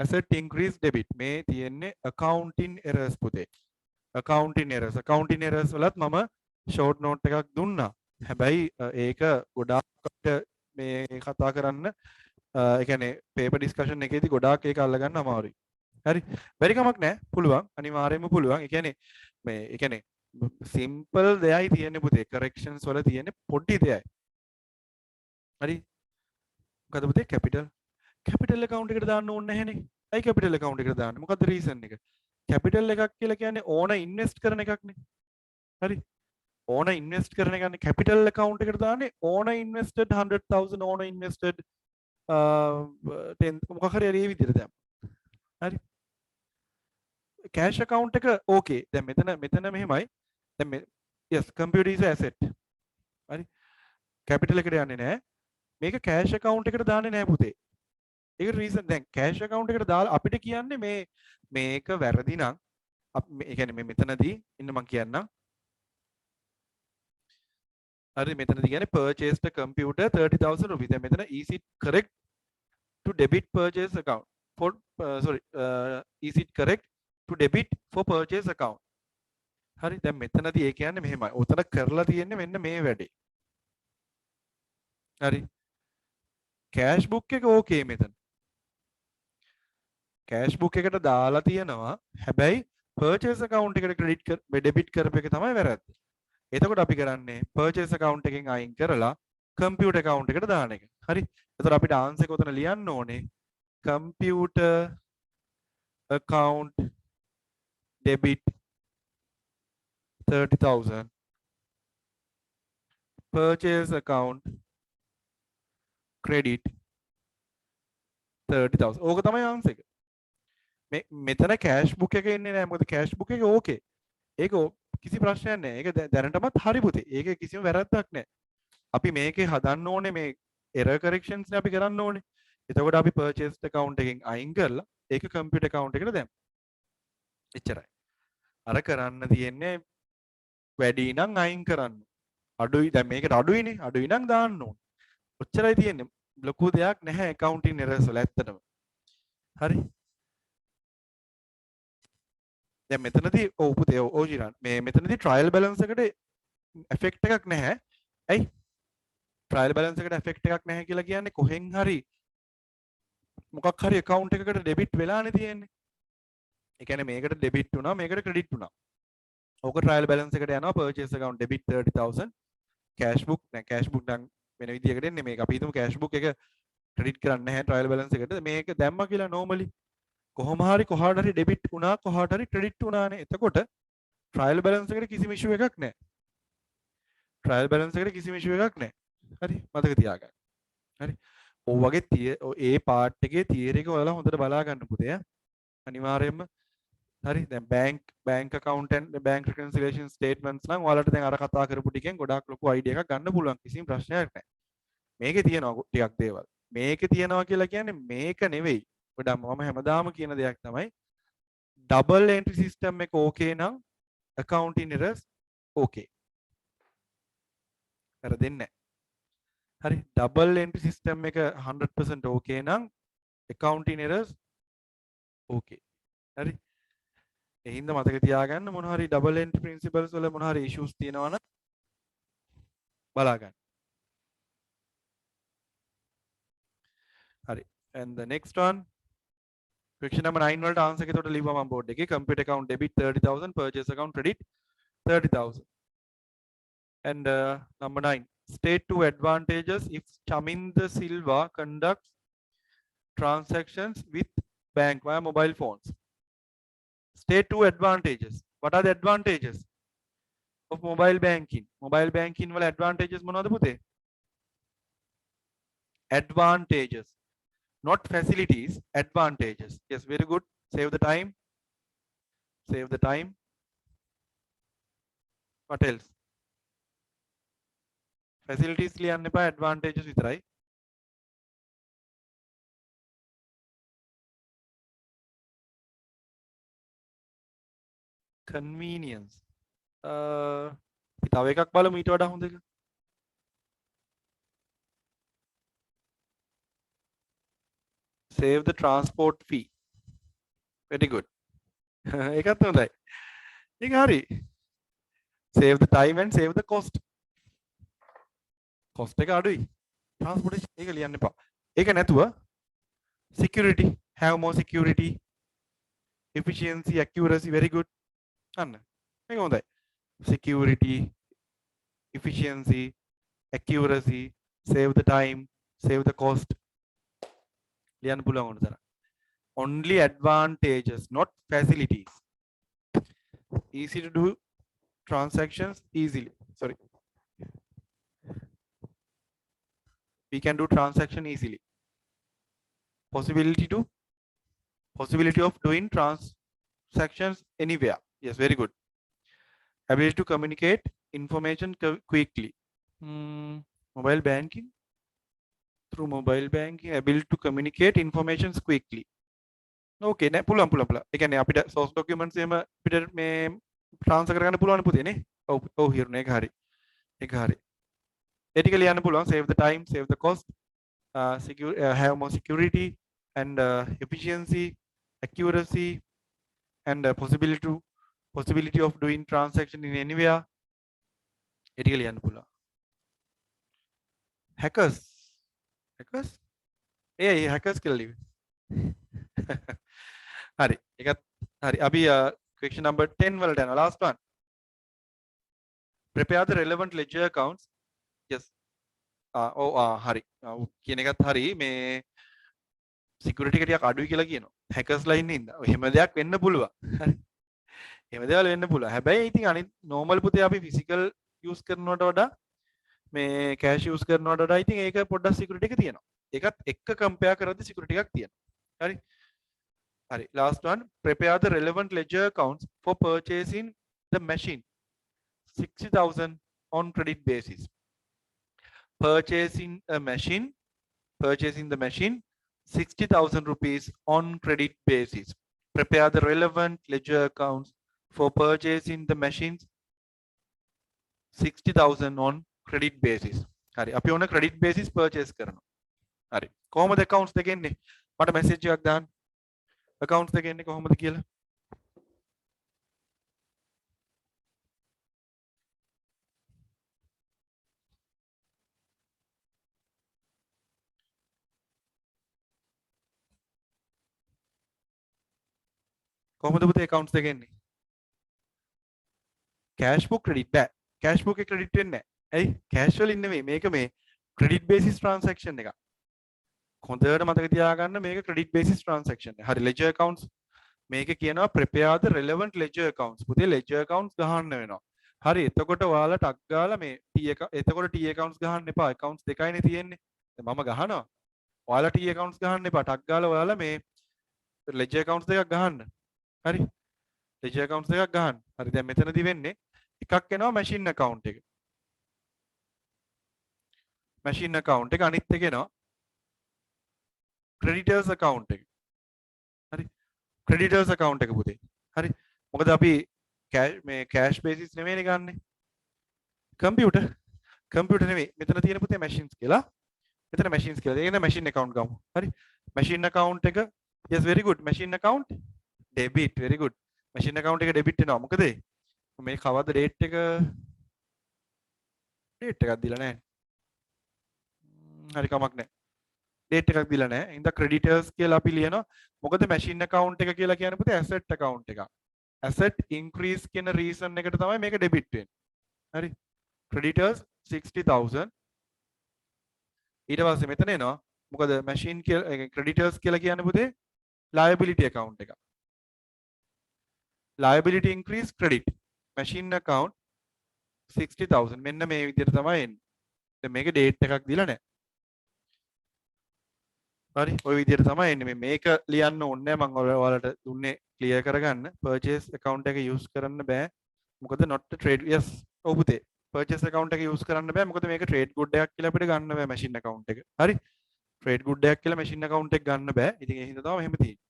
asset increase debit මේ තියෙන්නේ accounting errors පුතේ. accounting errors වලත් මම short note එකක් දුන්නා. හැබැයි ඒක ගොඩාක් මේ කතා කරන්න ඒ කියන්නේ paper discussion එකේදී ගොඩාක් ඒක අල්ලගන්න අමාරුයි. හරි. බැරි කමක් නැහැ. පුළුවන්. අනිවාර්යයෙන්ම පුළුවන්. ඒ කියන්නේ මේ ඒ කියන්නේ simple දෙයයි තියෙන්නේ පුතේ. corrections වල තියෙන්නේ පොඩි දෙයයි. හරි. මොකද පුතේ capital account එකට දාන්න ඕනේ නැහැනේ. ඇයි capital account එකට දාන්නේ? මොකද්ද reason එක? capital එකක් කියලා කියන්නේ ඕන invest කරන එකක්නේ. හරි. ඕන invest කරන එකනේ capital account එකට දාන්නේ ඕන invested 100,000 ඕන invested 10 මොකක් හරි ඒ විදිහට දැම්ම. හරි. cash account එක okay. දැන් මෙතන මෙහෙමයි. දැන් yes computer is asset. හරි. capital එකට යන්නේ නැහැ. මේක cash account එකට දාන්නේ නැහැ පුතේ. ඒක reason දැන් cash account එකට දාලා අපිට කියන්නේ මේක වැරදි නම් ඒ කියන්නේ මේ මෙතනදී ඉන්න මම කියන්නම්. හරි මෙතනදී කියන්නේ purchased a computer 30,000 rupees. දැන් මෙතන is it correct to debit purchase account for is it correct to debit for purchase account. හරි දැන් මෙතනදී ඒ කියන්නේ මෙහෙමයි. උතන කරලා තියෙන්නේ මෙන්න මේ වැඩේ. හරි. cash book එක okay මෙතන. cash book එකට දාලා තියෙනවා. හැබැයි purchase account එකට debit කරපු එක තමයි වැරද්ද. එතකොට අපි කරන්නේ purchase account එකෙන් අයින් කරලා computer account එකට දාන එක. හරි. එතකොට අපිට answer එක උතන ලියන්න ඕනේ computer account debit 30,000 purchase account credit 30,000. ඕක තමයි answer එක. මෙතන cash book එක එන්නේ නැහැ. මොකද cash book එක okay. ඒක කිසි ප්‍රශ්නයක් නැහැ. ඒක දැනටමත් හරි පුතේ. ඒක කිසිම වැරද්දක් නැහැ. අපි මේකේ හදන්න ඕනේ මේ error corrections නේ අපි කරන්න ඕනේ. එතකොට අපි purchased account එකෙන් අයින් කරලා ඒක computer account එකට දැම්මා. එච්චරයි. අර කරන්න තියෙන්නේ වැඩි නම් අයින් කරන්න. අඩුයි දැන් මේකට අඩුයිනේ. අඩුයි නම් දාන්න ඕනේ. ඔච්චරයි තියෙන්නේ. ලොකු දෙයක් නැහැ accounting errors වල ඇත්තටම. හරි. දැන් මෙතනදී ඔව් පුතේ ඔව් ජිරාන් මේ මෙතනදී trial balance එකට effect එකක් නැහැ. ඇයි? trial balance එකට effect එකක් නැහැ කියලා කියන්නේ කොහෙන් හරි මොකක් හරි account එකකට debit වෙලානේ තියෙන්නේ. ඒ කියන්නේ මේකට debit වුණා මේකට credit වුණා. ඕක trial balance එකට යනවා purchase account debit 30,000 cash book නෑ cash book නම් වෙන විදියකට එන්නේ මේක. අපි හිතමු cash book එක credit කරන්නේ නැහැ trial balance එකට. මේක දැම්මා කියලා normally කොහොම හරි කොහාට හරි debit වුණා කොහාට හරි credit වුණානේ. එතකොට trial balance එකට කිසිම issue එකක් නැහැ. trial balance එකට කිසිම issue එකක් නැහැ. හරි මතක තියාගන්න. හරි. ඔය වගේ ඒ part එකේ theory එක ඔයාලා හොඳට බලා ගන්න පුතේ. අනිවාර්යයෙන්ම හරි. දැන් bank account and bank reconciliation statements නම් ඔයාලට දැන් අර කතා කරපු ටිකෙන් ගොඩාක් ලොකු idea එකක් ගන්න පුළුවන්. කිසිම ප්‍රශ්නයක් නැහැ. මේකේ තියෙනවා ටිකක් දේවල්. මේකේ තියෙනවා කියලා කියන්නේ මේක නෙවෙයි. ගොඩක් මම හැමදාම කියන දෙයක් තමයි double entry system එක okay නම් accounting errors okay. වැරදෙන්නේ නැහැ. හරි double entry system එක 100% okay නම් accounting errors okay. හරි. ඒ හින්දා මතක තියාගන්න මොන හරි double entry principles වල මොන හරි issues තියෙනවා නම් බලා ගන්න. and the next one question number 9 වලට answer එක එතකොට ලිව්වා මම board එකේ computer account debit 30,000 purchase account credit 30,000 and number 9 state two advantages if Chaminda Silva conducts transactions with bank via mobile phones. State two advantages. What are the advantages of mobile banking? Mobile banking වල advantages මොනවද පුතේ? Advantages, not facilities, advantages. Yes, very good. Save the time. Save the time. What else? Facilities ලියන්න එපා, advantages විතරයි. Convenience. තව එකක් බලමු ඊට වඩා හොඳ එක. Save the transport fee. Very good. ඒකත් හොඳයි. ඒක හරි. Save the time and save the cost. Cost එක අඩුයි. Transportation ඒක ලියන්න එපා. ඒක නැතුව security, have more security, efficiency, accuracy, very good. අන්න. මේක හොඳයි. Security, efficiency, accuracy, save the time, save the cost. ලියන්න පුළුවන් ඕන තරම්. Only advantages, not facilities. Easy to do transactions easily. Sorry. We can do transaction easily. Possibility of doing transactions anywhere. Yes, very good. Ability to communicate information quickly. Mobile banking. Through mobile banking, ability to communicate information quickly. Okay, නේ පුළුවන්. ඒ කියන්නේ අපිට source documents එහෙම අපිට මේ transfer කරගන්න පුළුවන් පුතේ නේ. ඔව් හිරුනේ ඒක හරි. ඒක හරි. ඒ ටික ලියන්න පුළුවන්. Save the time, save the cost, have more security and efficiency, accuracy and possibility of doing transaction in anywhere. ඒ ටික ලියන්න පුළුවන්. Hackers. hackers කියලා ලිව්වේ. හරි ඒකත් හරි අපි question number 10 වලට යනවා last one. Prepare the relevant ledger accounts. Yes. හරි කියන එකත් හරි මේ security එක ටිකක් අඩුයි කියලා කියනවා. hackers ලා ඉන්නේ ඉඳ. එහෙම දෙයක් වෙන්න පුළුවන්. හරි. එහෙම දේවල් වෙන්න පුළුවන්. හැබැයි ඉතින් අනිත් normal පුතේ අපි physical use කරනවට වඩා මේ cash use කරනවට වඩා ඉතින් ඒක පොඩ්ඩක් security එක තියෙනවා. ඒකත් එක්ක compare කරද්දී security එකක් තියෙනවා. හරි. Hurry, last one. Prepare the relevant ledger accounts for purchasing the machine. 60,000 on credit basis. Purchasing the machine, 60,000 rupees on credit basis. Prepare the relevant ledger accounts for purchasing the machines. 60,000 on credit basis. Hurry, අපි on a credit basis purchase කරනවා. හරි. කොහොමද accounts දෙක එන්නේ? මට message එකක් දාන්න. accounts දෙක එන්නේ කොහොමද කියලා. කොහොමද පුතේ accounts දෙක එන්නේ? cash book credit බෑ. cash book එක credit වෙන්නේ නැහැ. ඇයි? cash වලින් නෙමෙයි. මේක මේ credit basis transaction එකක්. හොඳට මතක තියාගන්න මේක credit basis transaction එක. හරි ledger accounts මේක කියනවා prepare the relevant ledger accounts. පුතේ ledger accounts ගහන්න වෙනවා. හරි එතකොට ඔයාලා ටක් ගාලා මේ එතකොට T accounts ගහන්න එපා. accounts දෙකයිනේ තියෙන්නේ. දැන් මම ගහනවා. ඔයාලා T accounts ගහන්න එපා. ටක් ගාලා ඔයාලා මේ ledger accounts දෙකක් ගහන්න. හරි. ledger accounts දෙකක් ගහන්න. හරි දැන් මෙතනදී වෙන්නේ එකක් එනවා machine account එක. machine account එක අනිත් එක එනවා creditors account එක. හරි. creditors account එක පුතේ. හරි. මොකද අපි මේ cash basis නෙමෙයිනේ ගන්නෙ. computer නෙමෙයි. මෙතන තියෙන පුතේ machines කියලා. මෙතන machines කියලා. ඒක නේ machine account ගමු. හරි. machine account එක yes very good. machine account debit very good. machine account එක debit වෙනවා. මොකද මේ කවද්ද date එකක් දීලා නැහැ. හරි කමක් නැහැ. ඩේට් එකක් දීලා නැහැ. එහෙනම් creditors කියලා අපි ලියනවා. මොකද machine account එක කියලා කියන්නේ පුතේ asset account එකක්. asset increase කියන reason එකට තමයි මේක debit වෙන්නේ. හරි. creditors 60000 ඊට පස්සේ මෙතන එනවා මොකද machine කියලා creditors කියලා කියන්නේ පුතේ liability account එක. liability increase credit machine account 60000 මෙන්න මේ විදිහට තමයි එන්නේ. දැන් මේක date එකක් දීලා නැහැ. හරි ওই විදිහට තමයි එන්නේ. මේක ලියන්න ඕනේ නැහැ. මම ඔයාලට දුන්නේ clear කරගන්න. purchase account එක use කරන්න බෑ. මොකද not a trade yes ඔව් පුතේ. purchase account එක use කරන්න බෑ. මොකද මේක trade good එකක් කියලා අපිට ගන්න බෑ machine account එක. හරි. trade good එකක් කියලා machine account එක ගන්න බෑ. ඉතින් ඒ හින්දා තමයි මෙහෙම තියෙන්නේ.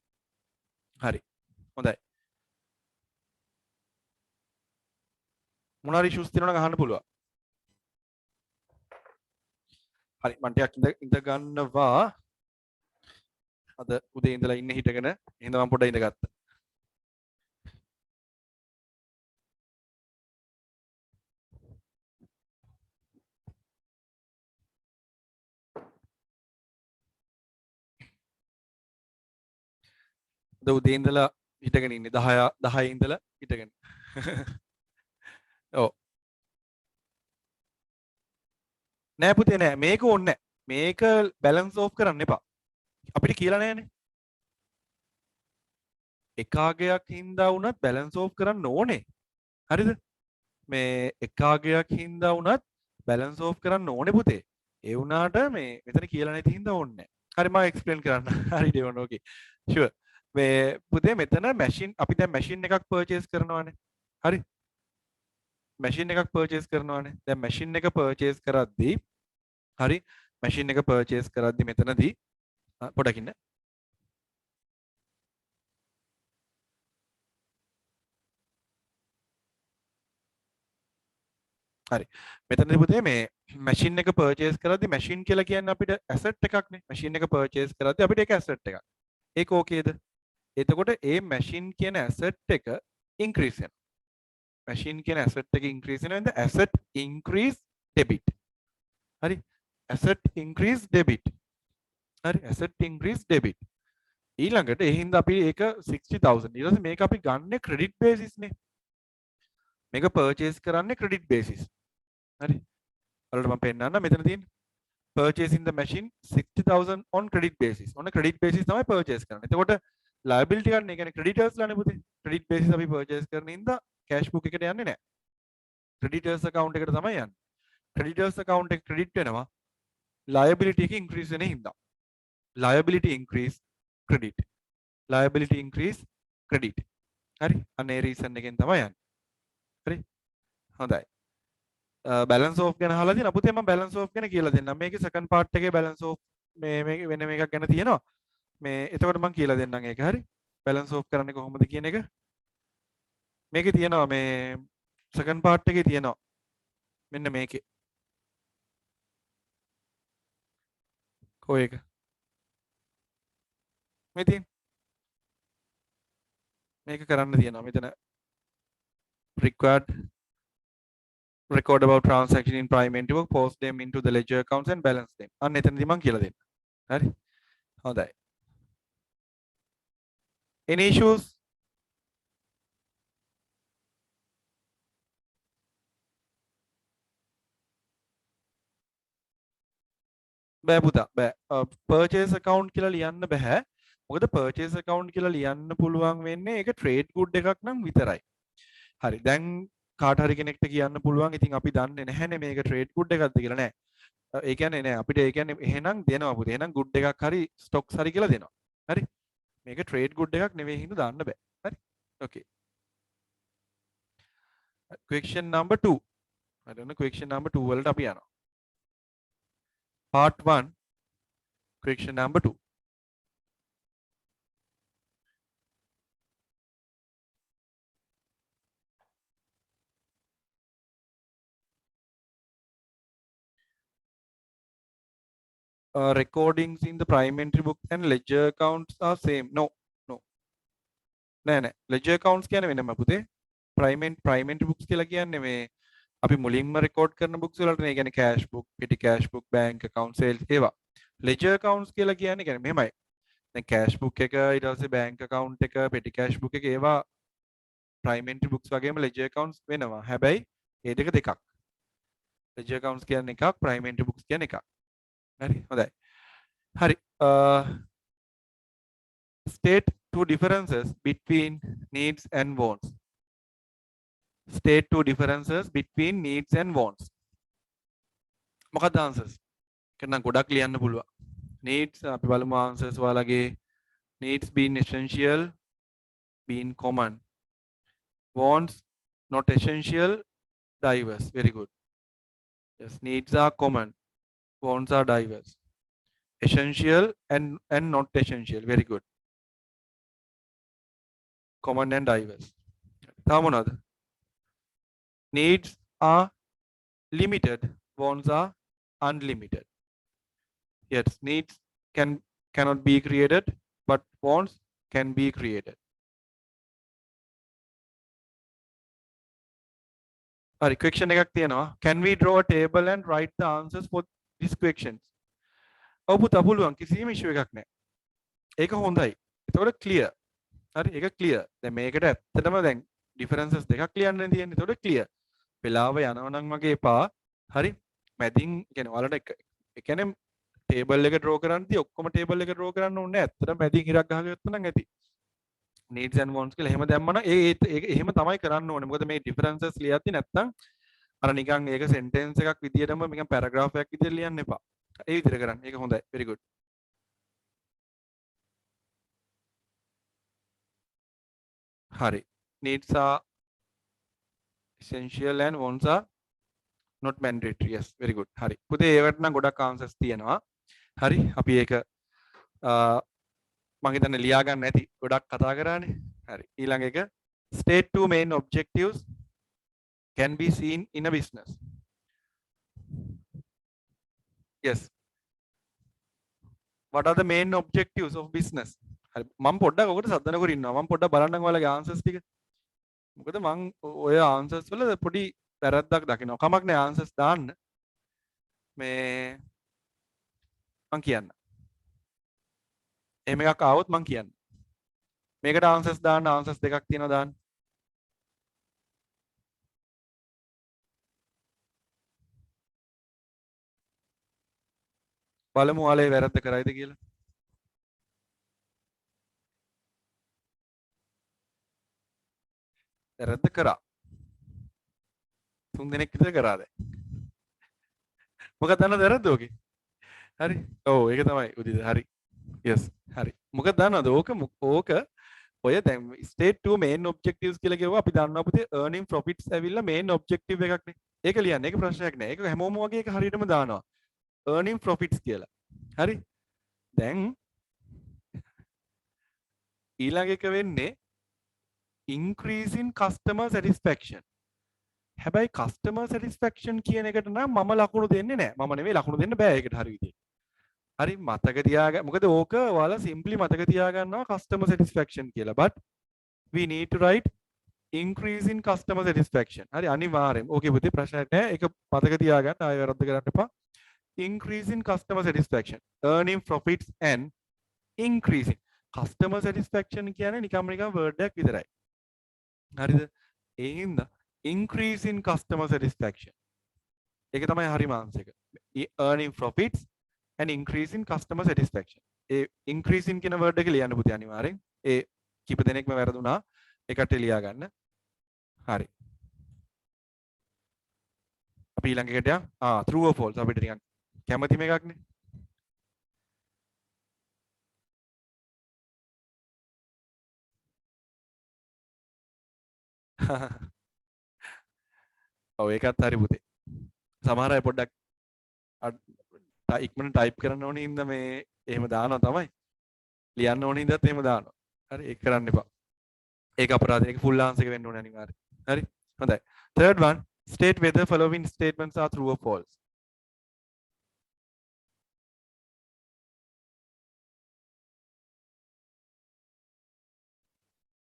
හරි. හොඳයි. මොනවා හරි issues තියෙනවා නම් අහන්න පුළුවන්. හරි මම ටිකක් ඉඳ ගන්නවා. අද උදේ ඉඳලා ඉන්න හිටගෙන එහෙනම් මම පොඩ්ඩක් ඉඳගත්තා. අද උදේ ඉඳලා හිටගෙන ඉන්නේ 10 ඉඳලා හිටගෙන. ඔව්. නෑ පුතේ නෑ මේක ඕනේ නෑ. මේක බැලන්ස් ඕෆ් කරන්න එපා. අපිට කියලා නෑනේ. එකාගයක් හින්දා වුණත් බැලන්ස් ඕෆ් කරන්න ඕනේ. හරිද? මේ එකාගයක් හින්දා වුණත් බැලන්ස් ඕෆ් කරන්න ඕනේ පුතේ. ඒ වුණාට මේ මෙතන කියලා නැති හින්දා ඕනේ නෑ. හරි මම එක්ස්ප්ලেইন කරන්න. හරි ඩේවන් ඕකේ. ෂුවර්. මේ පුතේ මෙතන මැෂින් අපි දැන් මැෂින් එකක් පර්චේස් කරනවානේ. හරි? මැෂින් එකක් පර්චේස් කරනවානේ. දැන් මැෂින් එක පර්චේස් කරද්දී හරි මැෂින් එක පර්චේස් කරද්දී මෙතනදී පොඩක් ඉන්න. හරි. මෙතනදී පුතේ මේ මැෂින් එක පර්චේස් කරද්දී මැෂින් කියලා කියන්නේ අපිට ඇසෙට් එකක්නේ. මැෂින් එක පර්චේස් කරද්දී අපිට ඒක ඇසෙට් එකක්. ඒක ඕකේද? එතකොට ඒ මැෂින් කියන ඇසෙට් එක ඉන්ක්‍රීස් වෙනවා. machine කියන asset එක increase වෙනවා and the asset increase debit හරි asset increase debit හරි asset increase debit ඊළඟට ඒ හින්දා අපි ඒක 60000 ඊට පස්සේ මේක අපි ගන්න credit basis නේ මේක purchase කරන්නේ credit basis හරි ඔයාලට මම පෙන්නන්න මෙතන තියෙන purchasing the machine 60000 on credit basis on a credit basis තමයි purchase කරන්නේ එතකොට liability ගන්න ඒ කියන්නේ creditors ලානේ පුතේ credit basis අපි purchase කරන හින්දා cash book එකට යන්නේ නැහැ. creditors account එකට තමයි යන්නේ. creditors account එක credit වෙනවා liability එක increase වෙන හින්දා. liability increase credit. liability increase credit. හරි? අනේ reason එකෙන් තමයි යන්නේ. හරි? හොඳයි. balance of ගැන අහලා තියෙනවා. පුතේ මම balance of ගැන කියලා දෙන්නම්. මේකේ second part එකේ balance of මේ වෙන මේකක් ගැන තියෙනවා. මේ එතකොට මම කියලා දෙන්නම් ඒක. හරි? balance of කරන්නේ කොහොමද කියන එක මේකේ තියෙනවා මේ සෙකන්ඩ් පාර්ට් එකේ තියෙනවා මෙන්න මේකේ කොහේක මේ තියෙන මේක කරන්න තියෙනවා මෙතන required record about transaction in prime entity book post them into the ledger accounts and balance them අන්න එතනදී මම කියලා දෙන්න හරි හොඳයි any issues බෑ පුතා බෑ purchase account කියලා ලියන්න බෑ මොකද purchase account කියලා ලියන්න පුළුවන් වෙන්නේ ඒක trade good එකක් නම් විතරයි හරි දැන් කාට හරි කෙනෙක්ට කියන්න පුළුවන් ඉතින් අපි දන්නේ නැහැනේ මේක trade good එකක්ද කියලා නෑ ඒ කියන්නේ නෑ අපිට ඒ කියන්නේ එහෙනම් දෙනවා පුතේ එහෙනම් good එකක් හරි stocks හරි කියලා දෙනවා හරි මේක trade good එකක් නෙවෙයි හින්දා දාන්න බෑ හරි okay question number 2 හරිද question number 2 වලට අපි යනවා part 1 question number 2 recordings in the prime entry book and ledger accounts are same no නෑ ledger accounts කියන්නේ වෙනම පුතේ prime entry books කියලා කියන්නේ මේ අපි මුලින්ම record කරන books වලට නේ කියන්නේ cash book petty cash book bank account sales ඒවා ledger accounts කියලා කියන්නේ මෙහෙමයි. දැන් cash book එක ඊට පස්සේ bank account එක petty cash book එක ඒවා prime entry books වගේම ledger accounts වෙනවා. හැබැයි ඒ දෙක දෙකක්. ledger accounts කියන්නේ එකක්, prime entry books කියන්නේ එකක්. හරි හොඳයි. හරි. State two differences between needs and wants. State two differences between needs and wants. මොකක්ද answers? කරනම් ගොඩක් ලියන්න පුළුවන්. Needs අපි බලමු answers ඔයාලගේ. Needs being essential, being common. Wants not essential, diverse. Very good. Yes, needs are common. Wants are diverse. Essential and not essential. Very good. Common and diverse. තව මොනවද? Needs are limited. Wants are unlimited. Yes, needs cannot be created, but wants can be created. Ari question එකක් තියෙනවා. Can we draw a table and write the answers for these questions? ඔව් පුතා පුළුවන් කිසිම issue එකක් නැහැ. ඒක හොඳයි. එතකොට clear. හරි ඒක clear. දැන් මේකට ඇත්තටම දැන් differences දෙකක් ලියන්න තියෙන්නේ. එතකොට clear. වෙලාව යනවා නම් වගේ එපා. හරි. මැදින් කියන්නේ ඔයාලට ඒ කියන්නේ table එක draw කරන්නදී ඔක්කොම table එක draw කරන්න ඕනේ නැහැ. ඇත්තටම මැදින් ඉරක් ගහගත්තා නම් ඇති. needs and wants කියලා එහෙම දැම්මම ඒ එහෙම තමයි කරන්න ඕනේ. මොකද මේ differences ලියද්දි නැත්තම් අර නිකන් ඒක sentence එකක් විදියටම නිකන් paragraph එකක් විදියට ලියන්න එපා. ඒ විදියට කරන්න. ඒක හොඳයි. very good. හරි. needs are essential and wants are not mandatory. Yes, very good. හරි. පුතේ ඒකට නම් ගොඩක් answers තියෙනවා. හරි. අපි ඒක මම හිතන්නේ ලියා ගන්න ඇති. ගොඩක් කතා කරානේ. හරි. ඊළඟ එක state two main objectives can be seen in a business. Yes. What are the main objectives of business? හරි. මම පොඩ්ඩක් ඔකට සද්දන කර ඉන්නවා. මම පොඩ්ඩක් බලන්නම් ඔයාලගේ answers ටික. මොකද මම ඔය answers වල පොඩි වැරද්දක් දකිනවා. කමක් නෑ answers දාන්න. මේ මම කියන්න. එහෙම එකක් ආවොත් මම කියන්න. මේකට answers දාන්න answers දෙකක් තියෙනවා දාන්න. බලමු ඔයාලා වැරද්ද කරයිද කියලා. වැරද්ද කරා. 3 දෙනෙක් විතර කරා දැන්. මොකක්ද දන්නවද වැරද්ද ඕකේ? හරි. ඔව් ඒක තමයි උදිත. හරි. yes. හරි. මොකක්ද දන්නවද ඕක ඔය දැන් state 2 main objectives කියලා කියුවා අපි දන්නවා පුතේ earning profits ඇවිල්ලා main objective එකක් නේ. ඒක ලියන්න. ඒක ප්‍රශ්නයක් නෑ. ඒක හැමෝම වගේ ඒක හරියටම දානවා. earning profits කියලා. හරි. දැන් ඊළඟ එක වෙන්නේ increase in customer satisfaction. හැබැයි customer satisfaction කියන එකට නම් මම ලකුණු දෙන්නේ නැහැ. මම නෙවෙයි ලකුණු දෙන්න බෑ ඒකට හරි විදිහට. හරි මතක තියාගන්න. මොකද ඕක ඔයාලා simply මතක තියාගන්නවා customer satisfaction කියලා. But we need to write increase in customer satisfaction. හරි අනිවාර්යෙන්. ඕකේ පුතේ ප්‍රශ්නයක් නැහැ. ඒක මතක තියාගන්න. ආයෙ වැරද්ද කරන්න එපා. Increase in customer satisfaction. Earning profits and increasing. Customer satisfaction කියන්නේ නිකම්ම word එකක් විතරයි. හරිද? ඒ හින්දා increase in customer satisfaction. ඒක තමයි හරිම answer එක. Earning profits and increase in customer satisfaction. A increase in කියන word එක ලියන්න පුතේ අනිවාර්යෙන්. ඒ කීප දෙනෙක්ම වැරදුනා. ඒකට ලියා ගන්න. හරි. අපි ඊළඟ එකට යමු. True or false අපිට නිකන් කැමති මේකක්නේ. ඔව් ඒකත් හරි පුතේ. සමහර අය පොඩ්ඩක් ඉක්මනට ටයිප් කරන්න ඕනේ හින්දා මේ එහෙම දානවා තමයි. ලියන්න ඕනේ හින්දාත් එහෙම දානවා. හරි ඒක කරන්න එපා. ඒක අපරාධය. ඒක full answer එක වෙන්න ඕනේ අනිවාර්යයෙන්. හරි. හොඳයි. Third one, state whether following statements are true or false.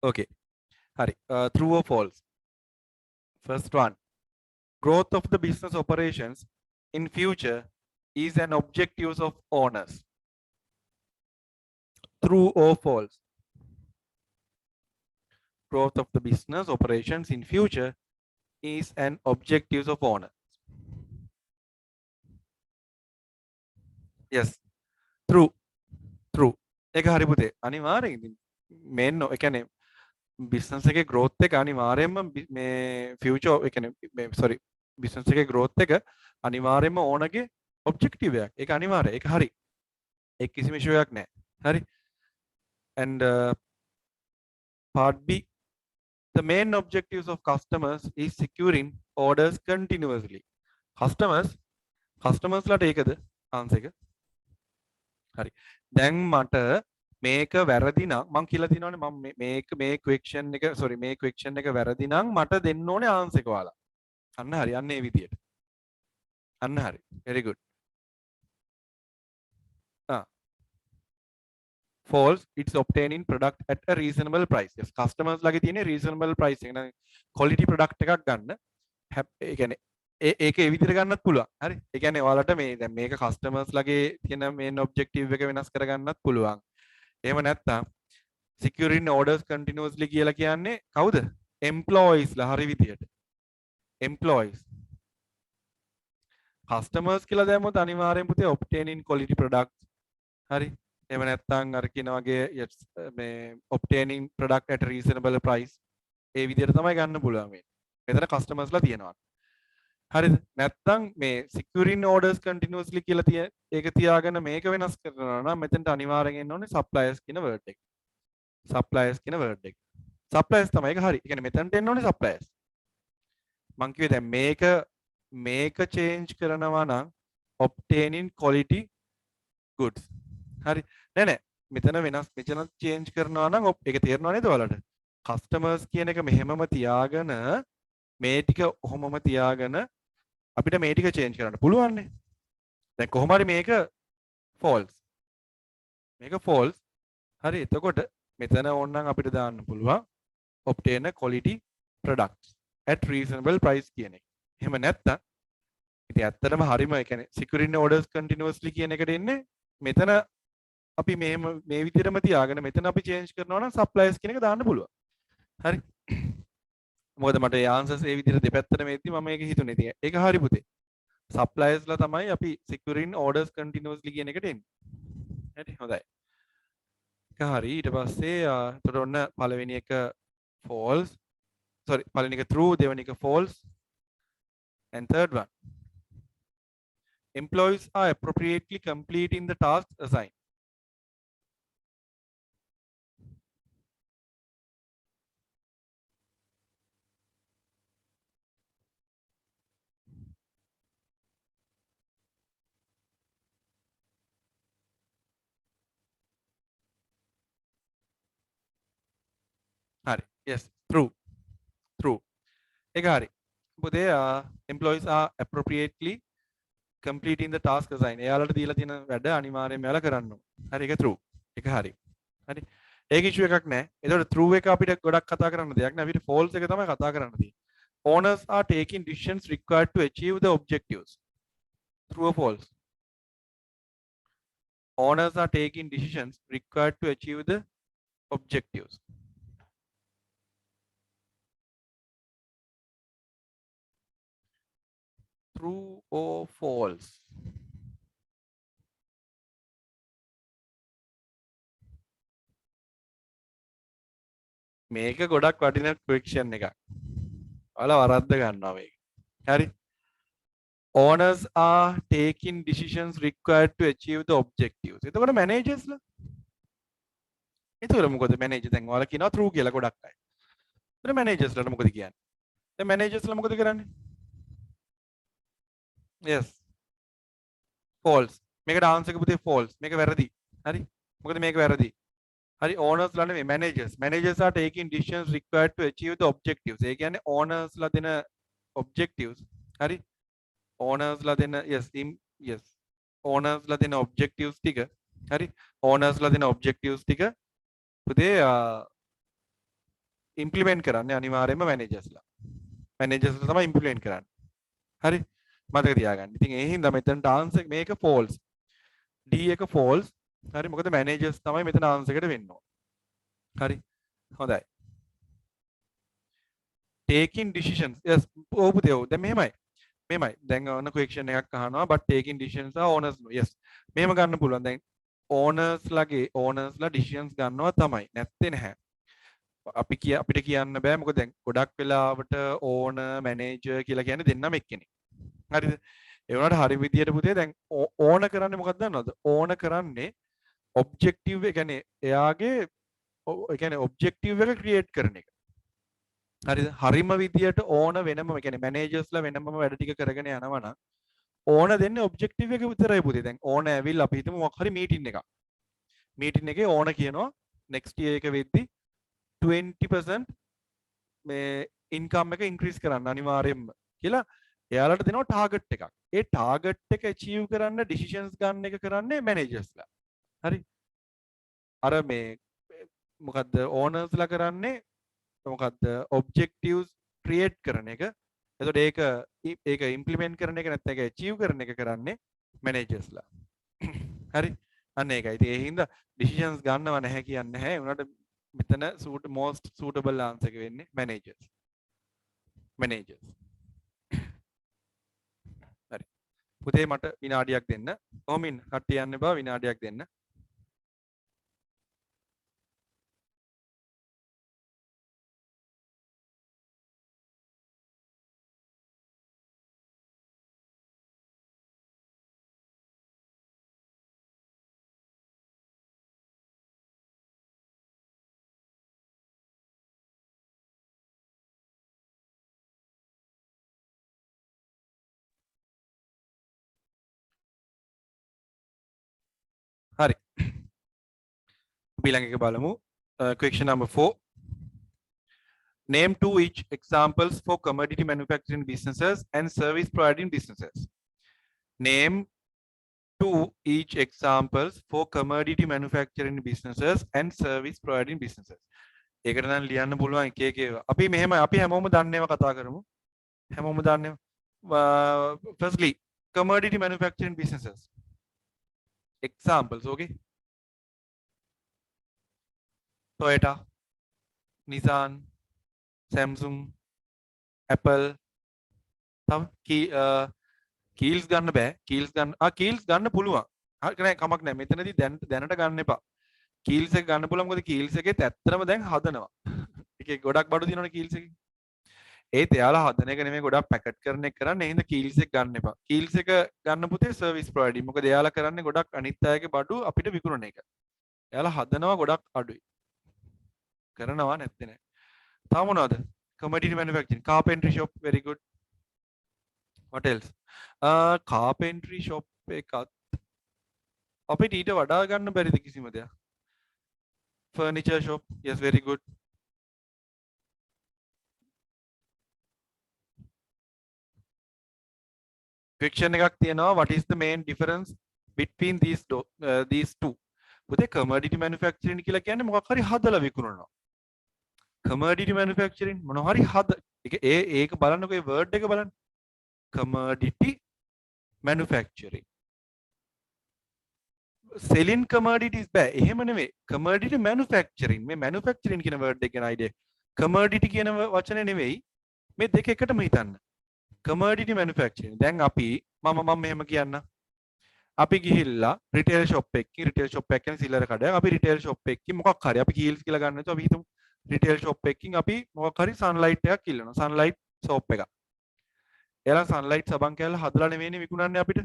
Okay. Hari. True or false? First one. Growth of the business operations in future is an objectives of owners. True or false? Growth of the business operations in future is an objectives of owners. Yes. True. True. ඒක හරි පුතේ. අනිවාර්යෙන් ඉතින් මේන්න ඒ කියන්නේ business එකේ growth එක අනිවාර්යෙන්ම මේ future ඒ කියන්නේ මේ sorry බිස්නස් එකේ growth එක අනිවාර්යෙන්ම ඕනගේ objective එකක්. ඒක අනිවාර්යයි. ඒක හරි. ඒක කිසිම issue එකක් නැහැ. හරි. And part B, the main objectives of customers is securing orders continuously. customers ලාට ඒකද answer එක? හරි. දැන් මට මේක වැරදි නම් මම කියලා දිනවනේ මම මේ question එක sorry මේ question එක වැරදි නම් මට දෙන්න ඕනේ answer එක ඔයාලා. අන්න හරි. අන්න ඒ විදියට. අන්න හරි. very good. False, it's obtaining product at a reasonable price. Yes, customers ලගේ තියෙන reasonable price එක. නේද? quality product එකක් ගන්න. ඒ කියන්නේ ඒක ඒ විදිහට ගන්නත් පුළුවන්. හරි. ඒ කියන්නේ ඔයාලට මේ දැන් මේක customers ලගේ තියෙන main objective එක වෙනස් කරගන්නත් පුළුවන්. එහෙම නැත්නම් securing orders continuously කියලා කියන්නේ කවුද? employees ලා හරි විදිහට. employees. customers කියලා දැම්මොත් අනිවාර්යෙන් පුතේ obtaining quality products. හරි. එහෙම නැත්නම් අර කියන වගේ මේ obtaining product at a reasonable price ඒ විදිහට තමයි ගන්න පුළුවන් මේ. මෙතන customers ලා තියෙනවා. හරිද? නැත්නම් මේ securing orders continuously කියලා ඒක තියාගෙන මේක වෙනස් කරනවා නම් මෙතනට අනිවාර්යෙන් එන්න ඕනේ suppliers කියන word එක. suppliers කියන word එක. suppliers තමයි ඒක හරි. ඒ කියන්නේ මෙතනට එන්න ඕනේ suppliers. මං කිව්වේ දැන් මේක change කරනවා නම් obtaining quality goods. හරි. නෑ මෙතන වෙනස් මෙතන change කරනවා නම් ඒක තේරෙනව නේද ඔයාලට? customers කියන එක මෙහෙමම තියාගෙන මේ ටික ඔහොමම තියාගෙන අපිට මේ ටික change කරන්න පුළුවන් නේ. දැන් කොහොම හරි මේක false. මේක false. හරි. එතකොට මෙතන ඕනනම් අපිට දාන්න පුළුවන් obtain a quality products at reasonable price කියන එක. එහෙම නැත්තම් ඉතින් ඇත්තටම හරිම ඒ කියන්නේ securing orders continuously කියන එකට එන්නේ මෙතන අපි මෙහෙම මේ විදිහටම තියාගෙන මෙතන අපි change කරනවා නම් suppliers කියන එක දාන්න පුළුවන්. හරි. මොකද මට ඒ answers ඒ විදිහට දෙපැත්තටම එද්දි මම ඒක හිතුනේ. ඉතින් ඒක හරි පුතේ. suppliers ලා තමයි අපි securing orders continuously කියන එකට එන්නේ. හරි හොඳයි. ඒක හරි. ඊට පස්සේ එතකොට ඔන්න පළවෙනි එක false. sorry පළවෙනි එක true, දෙවෙනි එක false. And third one. Employees are appropriately completing the tasks assigned. Hari. Yes, true. True. ඒක හරි. පුතේ employees are appropriately completing the task assigned. එයාලට දීලා තියෙන වැඩ අනිවාර්යයෙන්ම එයාලා කරන්න ඕන. හරි ඒක true. ඒක හරි. හරි. ඒක issue එකක් නෑ. ඒතකොට true එක අපිට ගොඩක් කතා කරන්න දෙයක් නෑ. අපිට false එක තමයි කතා කරන්න තියෙන්නේ. Owners are taking decisions required to achieve the objectives. True or false? Owners are taking decisions required to achieve the objectives. True or false? මේක ගොඩක් වටින question එකක්. ඔයාලා වරද්ද ගන්නවා මේක. හරි. Owners are taking decisions required to achieve the objectives. එතකොට managers ලා. එතකොට මොකද manager දැන් ඔයාලා කියනවා true කියලා ගොඩක් අය. එතකොට managers ලාට මොකද කියන්නේ? දැන් managers ලා මොකද කරන්නේ? Yes. False. මේකට answer එක පුතේ false. මේක වැරදි. හරි. මොකද මේක වැරදි. හරි owners ලා නෙමෙයි managers are taking decisions required to achieve the objectives. ඒ කියන්නේ owners ලා දෙන objectives. හරි. owners ලා දෙන yes owners ලා දෙන objectives ටික හරි owners ලා දෙන objectives ටික පුතේ implement කරන්නේ අනිවාර්යයෙන්ම managers ලා තමයි implement කරන්නේ. හරි. මතක තියාගන්න. ඉතින් ඒ හින්දා මෙතනට ආන්සර් මේක false. D එක false. හරි මොකද managers තමයි මෙතන ආන්සර් එකට වෙන්න ඕන. හරි. හොඳයි. taking decisions. yes ඔව් පුතේ ඔව්. දැන් මෙහෙමයි. මෙහෙමයි. දැන් ඔන්න question එකක් අහනවා but taking decisions are owners. yes. මෙහෙම ගන්න පුළුවන්. දැන් owners ලා decisions ගන්නවා තමයි. නැත්තේ නැහැ. අපිට කියන්න බෑ මොකද දැන් ගොඩක් වෙලාවට ඕනර් මැනේජර් කියලා කියන්නේ දෙන්නම එක්කෙනෙක්. හරිද? ඒ වුණාට හරි විදියට පුතේ දැන් ඕන කරන්නේ මොකක්ද දන්නවද? ඕන කරන්නේ ඔබ්ජෙක්ටිව් එක කියන්නේ එයාගේ ඒ කියන්නේ ඔබ්ජෙක්ටිව් එක ක්‍රියේට් කරන එක. හරිද? හරිම විදියට ඕන වෙනම ඒ කියන්නේ මැනේජර්ස්ලා වෙනමම වැඩ ටික කරගෙන යනවා නම් ඕන දෙන්නේ ඔබ්ජෙක්ටිව් එක විතරයි පුතේ. දැන් ඕන ඇවිල්ලා අපි හිතමු මොකක් හරි මීටින් එකක්. මීටින් එකේ ඕන කියනවා next year එක වෙද්දි 20% මේ ඉන්කම් එක ඉන්ක්‍රීස් කරන්න අනිවාර්යෙන්ම කියලා එයාලට දෙනවා ටාගට් එකක්. ඒ ටාගට් එක achieve කරන්න decisions ගන්න එක කරන්නේ මැනේජර්ස්ලා. හරි? අර මේ මොකද්ද ඕනර්ස්ලා කරන්නේ මොකද්ද objectives create කරන එක. එතකොට ඒක implement කරන එක නැත්නම් ඒක achieve කරන එක කරන්නේ මැනේජර්ස්ලා. හරි? අන්න ඒකයි. ඉතින් ඒ හින්දා decisions ගන්නව නැහැ කියන්නේ නැහැ. ඒ උනාට මෙතන most suitable answer එක වෙන්නේ managers. හරි. පුතේ මට විනාඩියක් දෙන්න. කොහොම ඉන්න? කට්ටිය යන්න බා විනාඩියක් දෙන්න. හරි. අපි ළඟ එක බලමු. Question number 4. Name two each examples for commodity manufacturing businesses and service providing businesses. Name two each examples for commodity manufacturing businesses and service providing businesses. ඒකට නම් ලියන්න පුළුවන් එක එක ඒවා. අපි මෙහෙම අපි හැමෝම දන්නේව කතා කරමු. හැමෝම දන්නේව. Firstly, commodity manufacturing businesses. Examples, okay? Toyota, Nissan, Samsung, Apple. තව කීල්ස් ගන්න බෑ. කීල්ස් ගන්න පුළුවන්. හරි නෑ කමක් නෑ. මෙතනදී දැනට ගන්න එපා. කීල්ස් එක ගන්න පුළුවන් මොකද කීල්ස් එකෙත් ඇත්තටම දැන් හදනවා. ඒකේ ගොඩක් බඩු තියෙනවනේ කීල්ස් එකේ. ඒත් එයාලා හදන එක නෙමෙයි ගොඩක් පැකට් කරන එක කරන්නේ. එහෙනම් කීල්ස් එක ගන්න එපා. කීල්ස් එක ගන්න පුතේ සර්විස් ප්‍රොවයිඩින්. මොකද එයාලා කරන්නේ ගොඩක් අනිත් අයගේ බඩු අපිට විකුණන එක. එයාලා හදනවා ගොඩක් අඩුයි. කරනවා නැත්තේ නෑ. තව මොනවද? commodity manufacturing, carpentry shop, very good. What else? Carpentry shop එකත් අපිට ඊට වඩා ගන්න බැරිද කිසිම දෙයක්? Furniture shop, yes, very good. Question එකක් තියෙනවා what is the main difference between these two? පුතේ commodity manufacturing කියලා කියන්නේ මොකක් හරි හදලා විකුණනවා. commodity manufacturing මොන හරි ඒක බලන්නකෝ ඒ word එක බලන්න. commodity manufacturing. selling commodities බෑ. එහෙම නෙවෙයි. commodity manufacturing. මේ manufacturing කියන word එක ගැන idea. commodity කියන වචනේ නෙවෙයි. මේ දෙක එකටම හිතන්න. commodity manufacturing. දැන් අපි මම මෙහෙම කියන්න. අපි ගිහිල්ලා retail shop එකකින් retail shop එක කියන්නේ සිල්ලර කඩයක්. අපි retail shop එකකින් මොකක් හරි අපි කීල්ස් කියලා ගන්න නැතුව අපි හිතමු retail shop එකකින් අපි මොකක් හරි sunlight එකක් ඉල්ලනවා. sunlight soap එකක්. එයාලා sunlight සබන් කෑල්ල හදලා නෙවෙයිනේ විකුණන්නේ අපිට.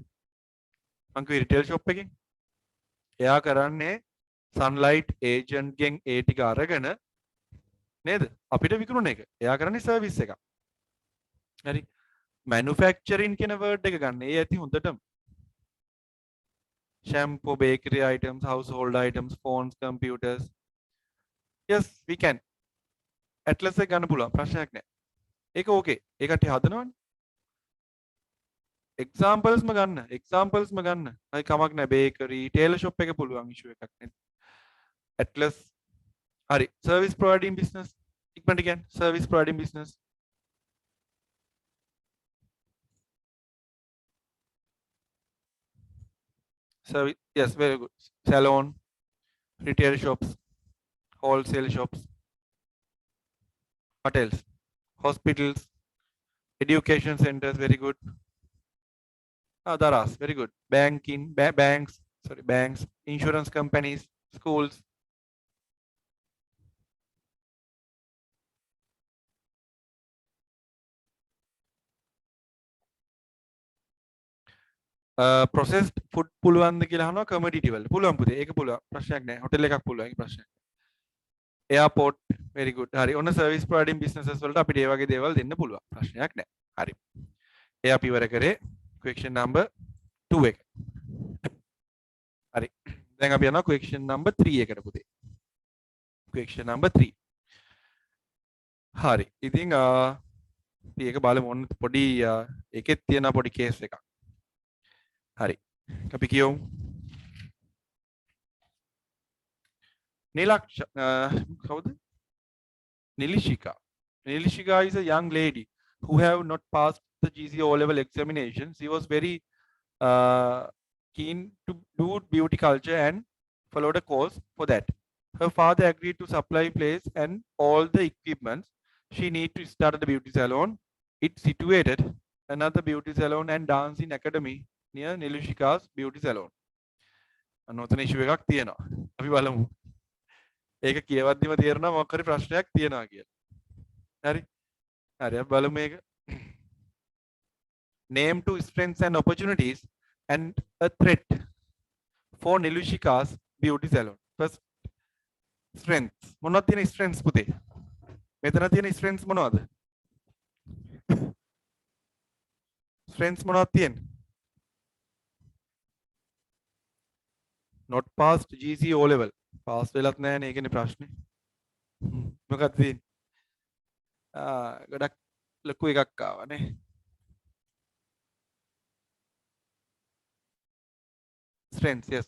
මං කිව්වේ retail shop එකකින්. එයා කරන්නේ sunlight agent ගෙන් ඒ ටික අරගෙන නේද? අපිට විකුණන එක. එයා කරන්නේ service එකක්. හරි. manufacturing කියන word එක ගන්න. ඒ ඇති හොඳටම. shampoo, bakery items, household items, phones, computers. Yes, we can. Atlas එක ගන්න පුළුවන්. ප්‍රශ්නයක් නැහැ. ඒක okay. ඒකට හදනවනේ. examples ගන්න. හරි කමක් නැහැ. bakery, tailor shop එක පුළුවන් issue එකක් නේ. Atlas හරි. service providing business. ඉක්මනට කියන්නේ service providing business. Service, yes, very good. Salon, retail shops, wholesale shops. What else? Hospitals, education centers, very good. Daras, very good. Banking, banks, sorry, banks, insurance companies, schools. Processed food පුළුවන්ද කියලා අහනවා commodity වලට. පුළුවන් පුතේ. ඒක පුළුවන්. ප්‍රශ්නයක් නැහැ. හොටෙල් එකක් පුළුවන්. ඒක ප්‍රශ්නයක්. Airport, very good. හරි. ඔන්න service providing businesses වලට අපිට ඒ වගේ දේවල් දෙන්න පුළුවන්. ප්‍රශ්නයක් නැහැ. හරි. ඒ අපි ඉවර කරේ question number 2 එක. හරි. දැන් අපි යනවා question number 3 එකට පුතේ. question number 3. හරි. ඉතින් අපි ඒක බලමු. ඔන්න පොඩි එකෙත් තියෙන පොඩි case එකක්. හරි. අපි කියමු. කවුද? Nilishika. Nilishika is a young lady who have not passed the GC O-level examination. She was very keen to do beauty culture and followed a course for that. Her father agreed to supply place and all the equipments she need to start the beauty salon. It's situated another beauty salon and dancing academy near Nilishika's beauty salon. අනෝතන ඉෂුව එකක් තියෙනවා. අපි බලමු. ඒක කියවද්දිම තේරෙනවා මොකක් හරි ප්‍රශ්නයක් තියෙනවා කියලා. හරි. හරි අපි බලමු මේක. Name two strengths and opportunities and a threat for Nilishika's beauty salon. First, strengths. මොනවද තියෙන strengths පුතේ? මෙතන තියෙන strengths මොනවද? strengths මොනවද තියෙන්නේ? not passed GC O level. pass වෙලත් නැහැනේ ඒකනේ ප්‍රශ්නේ. මොකක්ද තියෙන්නේ? ගොඩක් ලොකු එකක් ආවනේ. Strengths, yes.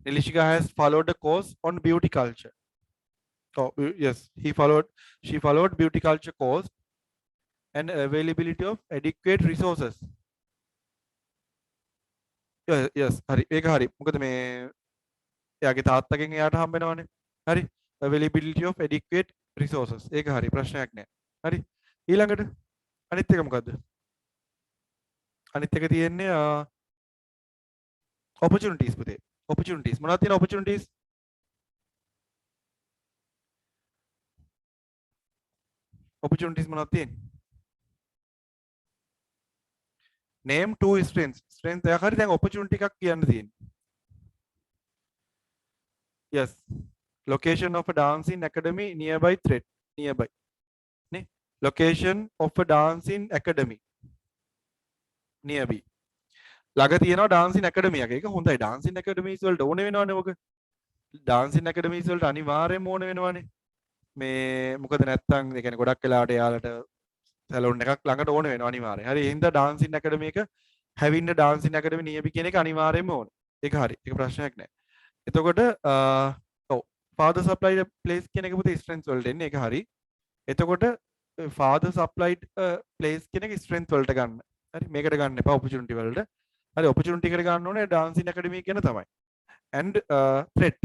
Nilishika has followed a course on beauty culture. Oh, yes, she followed beauty culture course and availability of adequate resources. Yes, හරි. ඒක හරි. මොකද මේ එයාගේ තාත්තගෙන් එයාට හම්බ වෙනවනේ. හරි. availability of adequate resources. ඒක හරි. ප්‍රශ්නයක් නැහැ. හරි. ඊළඟට අනිත් එක මොකද්ද? අනිත් එක තියෙන්නේ opportunities පුතේ. opportunities. මොනවද තියෙන opportunities? opportunities මොනවද තියෙන්නේ? name two strengths. strength එක හරි දැන් opportunity එකක් කියන්න තියෙන්නේ. Yes. Location of a dancing academy nearby threat. Nearby. Ne? Location of a dancing academy. Nearby. ළඟ තියෙනවා dancing academy එකක්. ඒක හොඳයි. dancing academies වලට ඕනේ වෙනවනේ ඔක. dancing academies වලට අනිවාර්යයෙන්ම ඕනේ වෙනවනේ. මේ මොකද නැත්තම් ඒ කියන්නේ ගොඩක් වෙලාවට යාලට සැලොන් එකක් ළඟට ඕනේ වෙනවා අනිවාර්යයෙන්. හරි. ඒ හින්දා dancing academy එක having a dancing academy nearby කියන එක අනිවාර්යයෙන්ම ඕනේ. ඒක හරි. ඒක ප්‍රශ්නයක් නෑ. එතකොට ඔව් father supplied place කියන එක පුතේ strength වලට එන්නේ ඒක හරි. එතකොට father supplied place කියන එක strength වලට ගන්න. හරි මේකට ගන්න එපා opportunity වලට. හරි opportunity එකට ගන්න ඕනේ dancing academy කියන තමයි. And threat.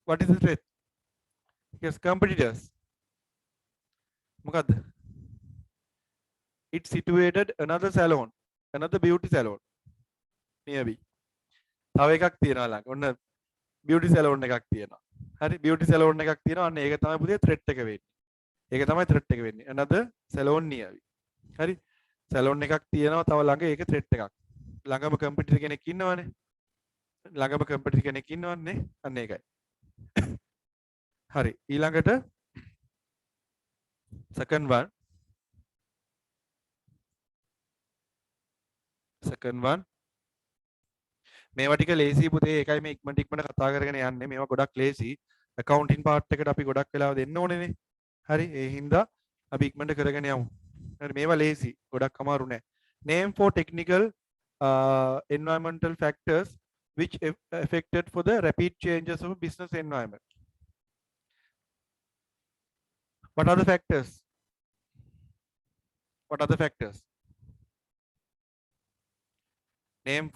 What is the threat? Yes, competitors. මොකද්ද? It's situated another salon, another beauty salon nearby. තව එකක් තියෙනවා ළඟ. ඔන්න beauty salon එකක් තියෙනවා. හරි beauty salon එකක් තියෙනවා. අන්න ඒක තමයි පුතේ threat එක වෙන්නේ. ඒක තමයි threat එක වෙන්නේ. another salon nearby. හරි salon එකක් තියෙනවා තව ළඟ ඒක threat එකක්. ළඟම competitor කෙනෙක් ඉන්නවනේ. ළඟම competitor කෙනෙක් ඉන්නවනේ. අන්න ඒකයි. හරි ඊළඟට second one මේවා ටික ලේසි පුතේ ඒකයි මේ ඉක්මනට කතා කරගෙන යන්නේ මේවා ගොඩක් ලේසි accounting part එකට අපි ගොඩක් වෙලාව දෙන්න ඕනේනේ හරි ඒ හින්දා අපි ඉක්මනට කරගෙන යමු හරි මේවා ලේසි ගොඩක් අමාරු නෑ name for technical environmental factors which affected for the rapid changes of business environment. What are the factors? What are the factors? name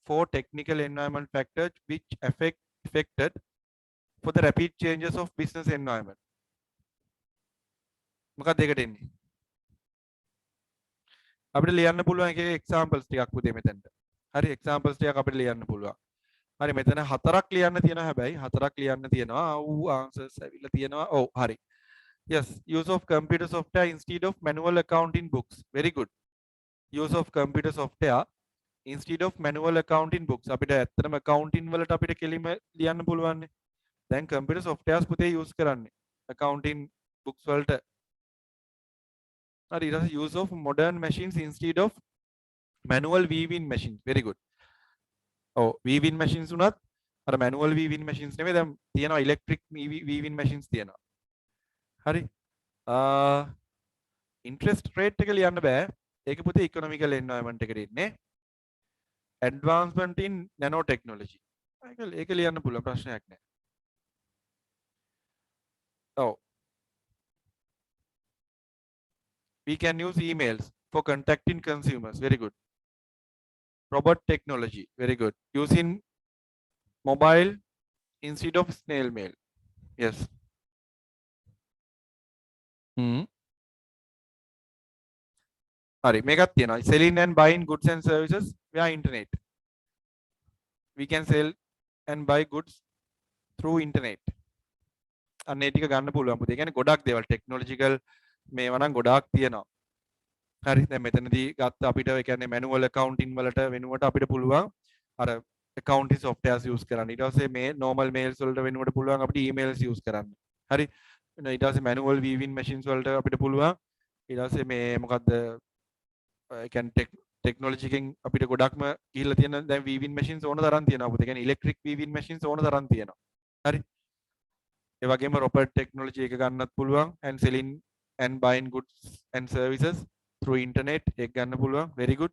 four technical environment factors which affected for the rapid changes of business environment. මොකක්ද ඒකට එන්නේ? අපිට ලියන්න පුළුවන් එක examples ටිකක් පුතේ මෙතනට. හරි examples ටිකක් අපිට ලියන්න පුළුවන්. හරි මෙතන හතරක් ලියන්න තියෙනවා හැබැයි හතරක් ලියන්න තියෙනවා. answers ඇවිල්ලා තියෙනවා. ඔව් හරි. Yes, use of computer software instead of manual accounting books. Very good. Use of computer software instead of manual accounting books. අපිට ඇත්තටම accounting වලට අපිට කෙලිම ලියන්න පුළුවන්. දැන් computer softwares පුතේ use කරන්නේ accounting books වලට. හරි ඊට පස්සේ use of modern machines instead of manual weaving machines. Very good. ඔව් weaving machines උනත් අර manual weaving machines නෙමෙයි දැන් තියෙනවා electric weaving machines තියෙනවා. හරි interest rate එක ලියන්න බෑ. ඒක පුතේ economical environment එකට ඉන්නේ. advancement in nanotechnology. ඒක ලියන්න පුළුවන් ප්‍රශ්නයක් නෑ. ඔව් we can use emails for contacting consumers. Very good. Robot technology. Very good. Using mobile instead of snail mail. Yes. හරි මේකත් තියෙනවා. selling and buying goods and services via internet. We can sell and buy goods through internet. අන්න ඒ ටික ගන්න පුළුවන් පුතේ. ඒ කියන්නේ ගොඩක් දේවල් ටෙක්නොලොජිකල් මේවා නම් ගොඩාක් තියෙනවා. හරි දැන් මෙතනදී ගත්ත අපිට ඒ කියන්නේ manual accounting වලට වෙනුවට අපිට පුළුවන් අර accounting softwares use කරන්න. ඊට පස්සේ මේ normal mails වලට වෙනුවට පුළුවන් අපිට emails use කරන්න. හරි ඊට පස්සේ manual weaving machines වලට අපිට පුළුවන් ඊට පස්සේ මේ මොකද්ද ඒ කියන්නේ ටෙක්නොලොජි එකෙන් අපිට ගොඩක්ම ගිහිල්ලා තියෙන දැන් weaving machines ඕන තරම් තියෙනවා පුතේ. ඒ කියන්නේ electric weaving machines ඕන තරම් තියෙනවා. හරි ඒ වගේම robot technology එක ගන්නත් පුළුවන් and selling and buying goods and services through internet එක ගන්න පුළුවන්. Very good.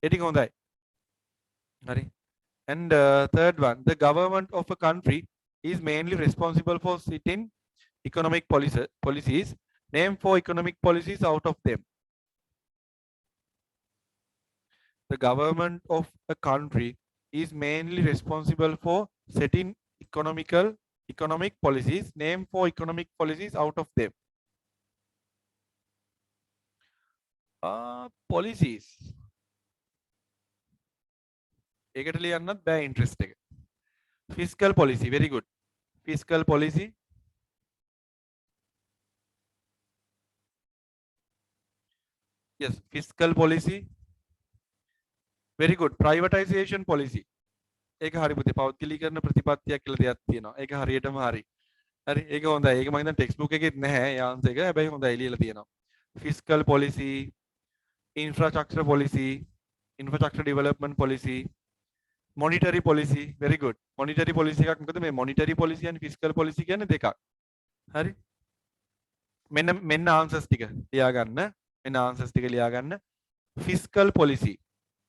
ඒ ටික හොඳයි. හරි and third one, the government of a country is mainly responsible for setting economic policies. Name four economic policies out of them. The government of a country is mainly responsible for setting economic policies. Name four economic policies out of them. Policies. ඒකට ලියන්නත් බෑ interest එක. Fiscal policy. Very good. Fiscal policy. Yes, fiscal policy. Very good. Privatization policy. ඒක හරි පුතේ. පෞද්ගලීකරණ ප්‍රතිපත්තියක් කියලා දෙයක් තියෙනවා. ඒක හරියටම හරි. හරි ඒක හොඳයි. ඒක මම හිතන්නේ ටෙක්ස්ට් බුක් එකෙත් නැහැ ඒ ආන්සර් එක. හැබැයි හොඳයි ලියලා තියෙනවා. Fiscal policy, infrastructure policy, infrastructure development policy, monetary policy. Very good. Monetary policy එකක් මොකද මේ monetary policy and fiscal policy කියන්නේ දෙකක්. හරි. මෙන්න answers ටික ලියා ගන්න. මෙන්න answers ටික ලියා ගන්න. Fiscal policy.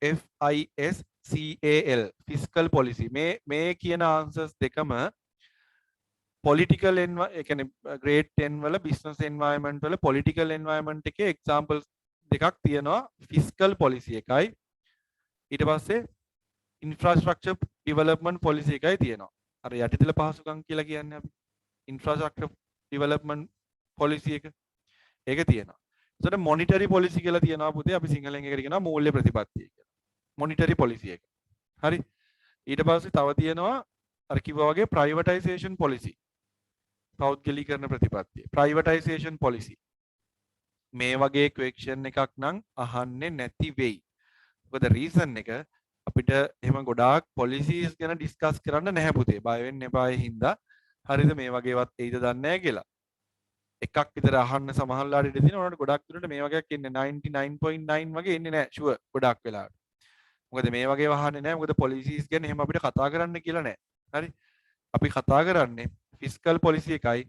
FISCAL. Fiscal policy. මේ කියන answers දෙකම political grade 10 වල business environment වල political environment එකේ examples දෙකක් තියෙනවා. Fiscal policy එකයි ඊට පස්සේ infrastructure development policy එකයි තියෙනවා. අර යටිතල පහසුකම් කියලා කියන්නේ අපි infrastructure development policy එක ඒක තියෙනවා. ඒකට monetary policy කියලා තියෙනවා පුතේ. අපි සිංහලෙන් එකට කියනවා මූල්‍ය ප්‍රතිපත්තිය කියලා. monetary policy එක. හරි. ඊට පස්සේ තව තියෙනවා අර කිව්වා වගේ privatization policy. පෞද්ගලීකරණ ප්‍රතිපත්තිය. privatization policy. මේ වගේ question එකක් නම් අහන්නේ නැති වෙයි. මොකද reason එක අපිට එහෙම ගොඩාක් policies ගැන discuss කරන්න නැහැ පුතේ. බය වෙන්න එපා ඒ හින්දා. හරිද මේ වගේවත් එයිද දන්නේ නැහැ කියලා. එකක් විතර අහන්න සමහරලාට ඉඳ තියෙනවා. උනට ගොඩක් දුරට මේ වගේක් ඉන්නේ 99.9 වගේ ඉන්නේ නැහැ. sure ගොඩක් වෙලාවට. මොකද මේ වගේ වහන්නේ නැහැ. මොකද policies ගැන එහෙම අපිට කතා කරන්න කියලා නැහැ. හරි. අපි කතා කරන්නේ fiscal policy එකයි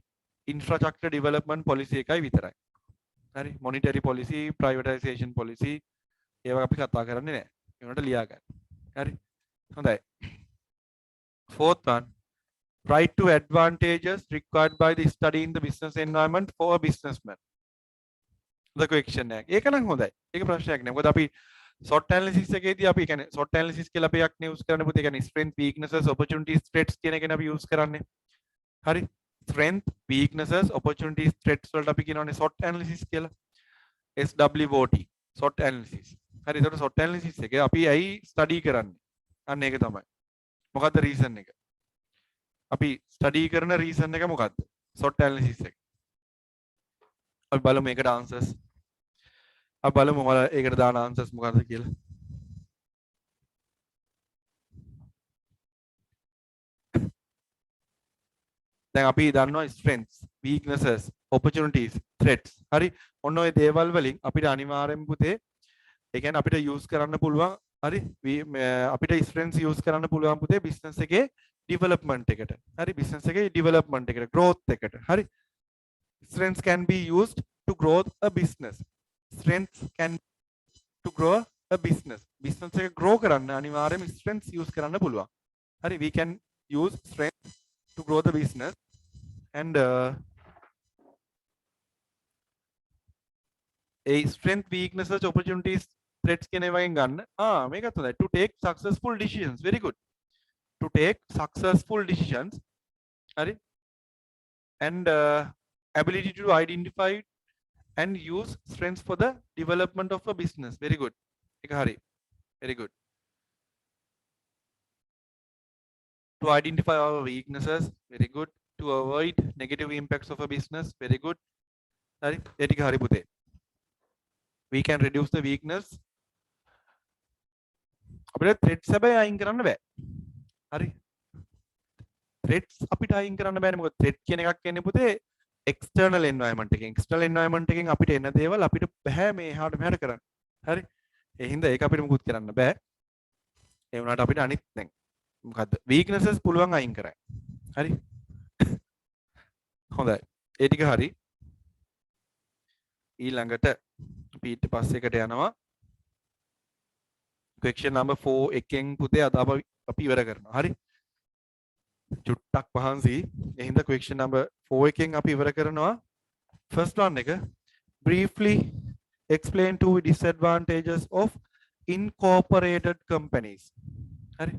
infrastructure development policy එකයි විතරයි. හරි. monetary policy, privatization policy ඒවා අපි කතා කරන්නේ නැහැ. ඒකට ලියා ගන්න. හරි. හොඳයි. Fourth one, write to advantages required by the study in the business environment for a businessman. The question එක. ඒක නම් හොඳයි. ඒක ප්‍රශ්නයක් නෑ. මොකද අපි SWOT analysis එකේදී අපි කියන්නේ SWOT analysis කියලා අපි එකක් use කරන්න පුතේ. ඒ කියන්නේ strength weaknesses opportunities threats කියන එකනේ අපි use කරන්නේ. හරි. strength weaknesses opportunities threats වලට අපි කියනවානේ SWOT analysis කියලා. SWOT SWOT analysis. හරි. ඒකට SWOT analysis එක අපි ඇයි study කරන්නේ? අන්න ඒක තමයි. මොකද්ද reason එක? අපි study කරන reason එක මොකද්ද? SWOT analysis එක. අපි බලමු මේකට answers. අපි බලමු මම ඒකට දාන answers මොකද්ද කියලා. දැන් අපි දන්නවා strengths, weaknesses, opportunities, threats. හරි. ඔන්න ඔය දේවල් වලින් අපිට අනිවාර්යෙන්ම පුතේ ඒ කියන්නේ අපිට use කරන්න පුළුවන් හරි අපිට strengths use කරන්න පුළුවන් පුතේ business එකේ development එකට. හරි business එකේ development එකට, growth එකට. හරි. Strengths can be used to grow a business. Strengths can to grow a business. Business එක grow කරන්න අනිවාර්යෙන්ම strengths use කරන්න පුළුවන්. හරි we can use strengths to grow the business and a strength weaknesses opportunities threats කියන එකෙන් ගන්න මේකත් හොඳයි to take successful decisions very good to take successful decisions හරි and ability to identify and use strengths for the development of a business very good එක හරි very good to identify our weaknesses very good to avoid negative impacts of a business very good හරි ඒ ටික හරි පුතේ we can reduce the weakness අපිට threats හැබැයි අයින් කරන්න බෑ හරි threats අපිට අයින් කරන්න බෑනේ මොකද threat කියන එකක් එන්නේ පුතේ external environment එකෙන් අපිට එන දේවල් අපිට බෑ මේ එහාට මෙහාට කරන්න හරි ඒ හින්දා ඒක අපිට මුකුත් කරන්න බෑ ඒ වුණාට අපිට අනිත් දැන් මොකද්ද weaknesses පුළුවන් අයින් කරන්න හරි හොඳයි ඒ ටික හරි ඊළඟට අපි ඊට පස්සේ එකට යනවා question number 4 එකෙන් පුතේ අද අපි ඉවර කරනවා හරි චුට්ටක් පහන්සි එහෙනම් question number 4 එකෙන් අපි ඉවර කරනවා first one එක briefly explain two disadvantages of incorporated companies හරි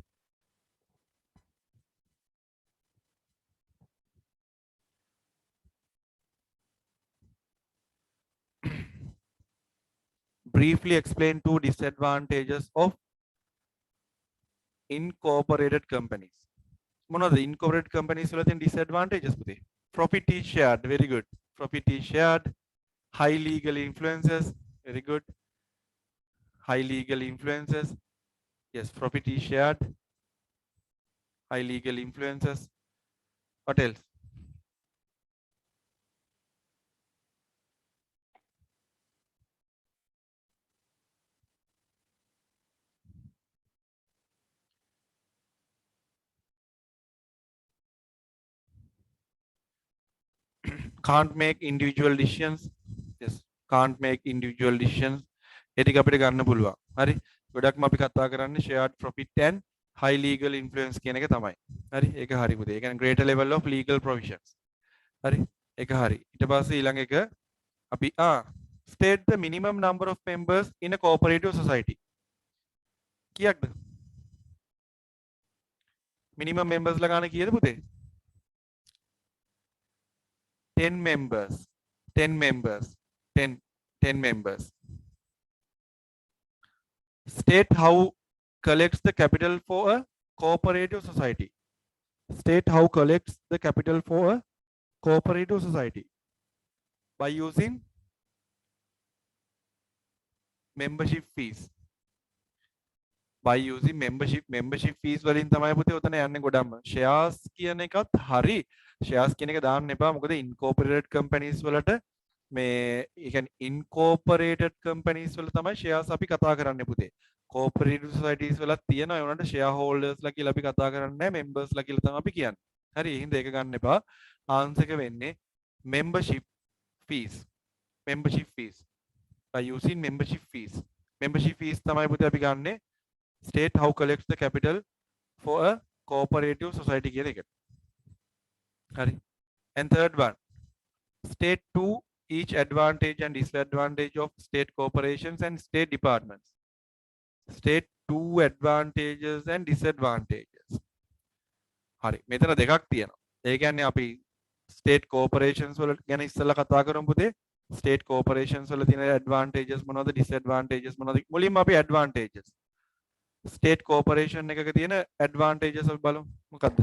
briefly explain two disadvantages of incorporated companies මොනවද incorporated companies වල තියෙන disadvantages පුතේ profit is shared very good profit is shared high legal influences very good high legal influences yes profit is shared high legal influences what else can't make individual decisions yes can't make individual decisions ඒ ටික අපිට ගන්න පුළුවන් හරි ගොඩක්ම අපි කතා කරන්නේ shared profit and high legal influence කියන එක තමයි හරි ඒක හරි පුතේ ඒ කියන්නේ greater level of legal provisions හරි ඒක හරි ඊට පස්සේ ඊළඟ එක අපි state the minimum number of members in a cooperative society කීයක්ද minimum members ලා ගන්න කීයද පුතේ 10 members 10 members 10 members state how collects the capital for a cooperative society state how collects the capital for a cooperative society by using membership fees by using membership fees වලින් තමයි පුතේ උතන යන්නේ ගොඩක්ම shares කියන එකත් හරි shares කියන එක දාන්න එපා මොකද incorporated companies වලට මේ ඒ කියන්නේ incorporated companies වල තමයි shares අපි කතා කරන්නේ පුතේ cooperative societies වලත් තියෙනවා ඒ වුණාට shareholders ලා කියලා අපි කතා කරන්නේ නැහැ members ලා කියලා තමයි අපි කියන්නේ හරි ඒ හින්දා ඒක ගන්න එපා answer එක වෙන්නේ membership fees by using membership fees තමයි පුතේ අපි ගන්නෙ state how collects the capital for a cooperative society කියන එකට හරි and third one state two each advantage and disadvantage of state corporations and state departments state two advantages and disadvantages. හරි මෙතන දෙකක් තියෙනවා. ඒ කියන්නේ අපි state corporations වල ගැන ඉස්සෙල්ලා කතා කරමු පුතේ. state corporations වල තියෙන advantages මොනවද disadvantages මොනවද? මුලින්ම අපි advantages. state corporation එකක තියෙන advantages අපි බලමු. මොකක්ද?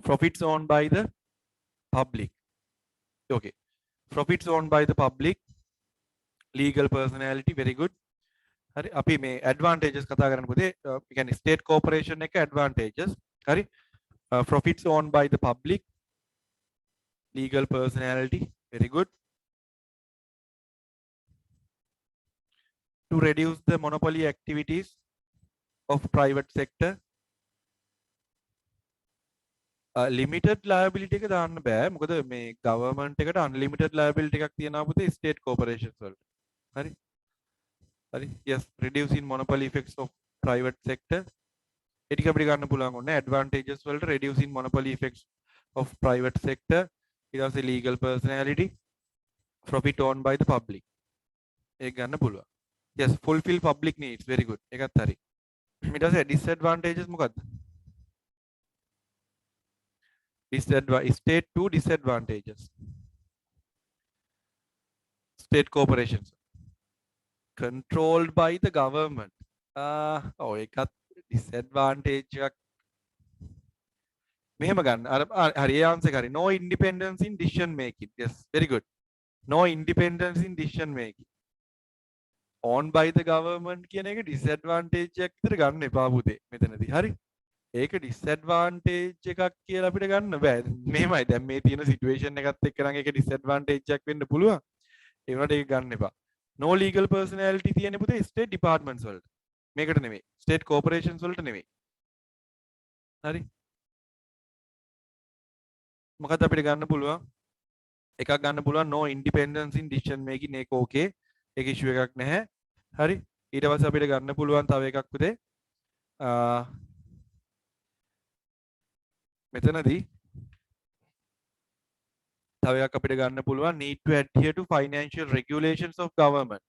Profits owned by the public. Okay. Profits owned by the public. Legal personality. Very good. හරි අපි මේ advantages කතා කරන්න පුතේ. ඒ කියන්නේ state corporation එක advantages. හරි. Profits owned by the public. Legal personality. Very good. To reduce the monopoly activities of private sector. Limited liability එක දාන්න බෑ. මොකද මේ government එකට unlimited liability එකක් තියෙනවා පුතේ state corporations වලට. හරි. හරි. Yes, reducing monopoly effects of private sector. ඒ ටික අපිට ගන්න පුළුවන් ඕනේ advantages වලට reducing monopoly effects of private sector. ඊට පස්සේ legal personality. Profit owned by the public. ඒක ගන්න පුළුවන්. Yes, fulfill public needs. Very good. ඒකත් හරි. ඊට පස්සේ disadvantages මොකක්ද? State two disadvantages. State corporations controlled by the government. ඒකත් disadvantage එකක්. මෙහෙම ගන්න. අර හරි ඒ answer හරි. No independence in decision making. Yes, very good. No independence in decision making. Owned by the government කියන එක disadvantage එකක් විතර ගන්න එපා පුතේ මෙතනදී. හරි. ඒක disadvantage එකක් කියලා අපිට ගන්න බෑ. මෙහෙමයි දැන් මේ තියෙන situation එකත් එක්ක නම් ඒක disadvantage එකක් වෙන්න පුළුවන්. ඒ වුණාට ඒක ගන්න එපා. No legal personality තියෙන පුතේ state departments වලට. මේකට නෙමෙයි. state corporations වලට නෙමෙයි. හරි. මොකද අපිට ගන්න පුළුවන්? එකක් ගන්න පුළුවන් no independence in decision making ඒක okay. ඒක issue එකක් නැහැ. හරි. ඊට පස්සේ අපිට ගන්න පුළුවන් තව එකක් පුතේ. මෙතනදී තව එකක් අපිට ගන්න පුළුවන් need to adhere to financial regulations of government.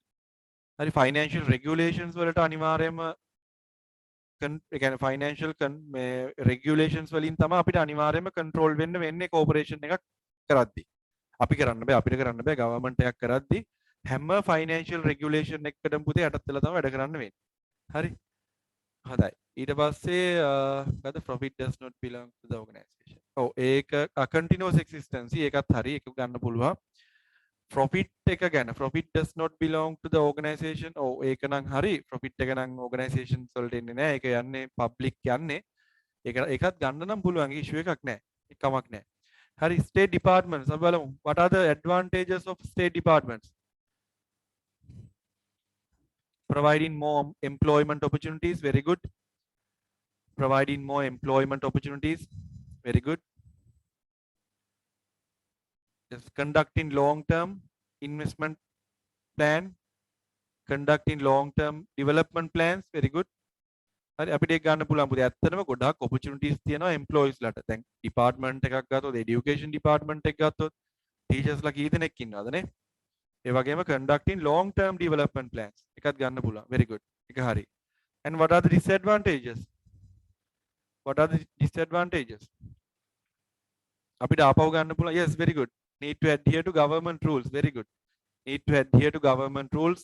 හරි financial regulations වලට අනිවාර්යයෙන්ම ඒ කියන්නේ financial මේ regulations වලින් තමයි අපිට අනිවාර්යයෙන්ම control වෙන්න වෙන්නේ corporation එකක් කරද්දී. අපි කරන්න බෑ අපිට කරන්න බෑ government එකක් කරද්දී හැම financial regulation එකකටම පුතේ යටත් වෙලා තමයි වැඩ කරන්න වෙන්නේ. හරි. හොඳයි. ඊට පස්සේ මොකද profit does not belong to the organization. ඔව් ඒක continuous existence ඒකත් හරි ඒක ගන්න පුළුවන්. profit එක ගැන profit does not belong to the organization. ඔව් ඒක නම් හරි. profit එක නම් organizations වලට එන්නේ නැහැ. ඒක යන්නේ public යන්නේ. ඒකත් ගන්න නම් පුළුවන්. issue එකක් නැහැ. එකමක් නැහැ. හරි state departments අපි බලමු. what are the advantages of state departments? Providing more employment opportunities. Very good. Providing more employment opportunities. Very good. Yes, conducting long-term investment plan. Conducting long-term development plans. Very good. හරි අපිට ඒක ගන්න පුළුවන් පුතේ ඇත්තටම ගොඩාක් opportunities තියෙනවා employees ලට. දැන් department එකක් ගත්තොත් education department එක ගත්තොත් teachers ලා කී දෙනෙක් ඉන්නවද නේ? ඒ වගේම conducting long-term development plans එකත් ගන්න පුළුවන්. Very good. ඒක හරි. And what are the disadvantages? What are the disadvantages? අපිට ආපහු ගන්න පුළුවන්. Yes, very good. Need to adhere to government rules. Very good. Need to adhere to government rules.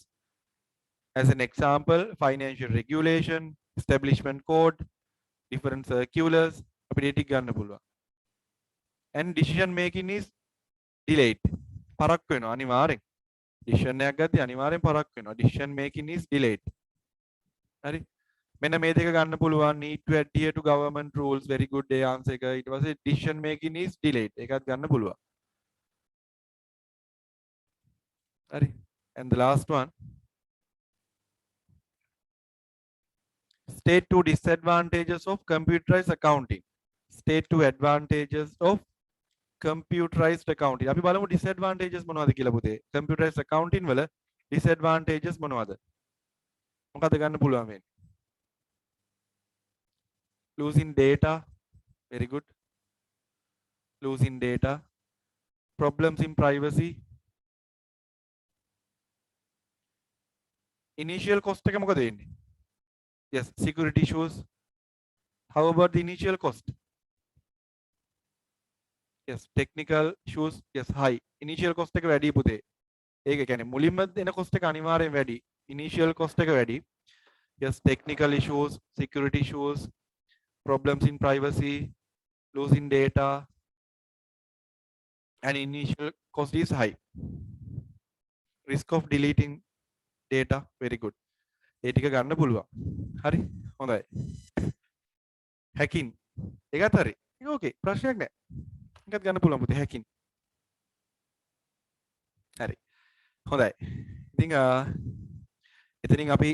As an example, financial regulation, establishment code, different circulars. අපිට ඒක ගන්න පුළුවන්. And decision making is delayed. පරක් වෙනවා අනිවාර්යෙන්. decision එකක් ගත්තී අනිවාර්යෙන් පරක් වෙනවා. decision making is delayed. හරි. මෙන්න මේ දෙක ගන්න පුළුවන්. need to adhere to government rules. very good A answer එක. ඊට පස්සේ decision making is delayed. ඒකත් ගන්න පුළුවන්. හරි. and the last one. State two disadvantages of computerized accounting. State two advantages of computerized accounting. අපි බලමු disadvantages මොනවද කියලා පුතේ. computerized accounting වල disadvantages මොනවද? මොකද ගන්න පුළුවන් වෙන්නේ? Losing data. Very good. Losing data. Problems in privacy. initial cost එක මොකද වෙන්නේ? Yes, security issues. How about the initial cost? Yes, technical issues. Yes, high. Initial cost එක වැඩි පුතේ. ඒක කියන්නේ මුලින්ම දෙන cost එක අනිවාර්යෙන් වැඩි. Initial cost එක වැඩි. Yes, technical issues, security issues, problems in privacy, losing data, and initial cost is high. Risk of deleting data, very good. ඒ ටික ගන්න පුළුවන්. හරි? හොඳයි. Hacking. ඒකත් හරි. ඒක ඕකේ. ප්‍රශ්නයක් නැහැ. ඒකත් ගන්න පුළුවන් පුතේ hacking. හරි. හොඳයි. ඉතින් එතනින් අපි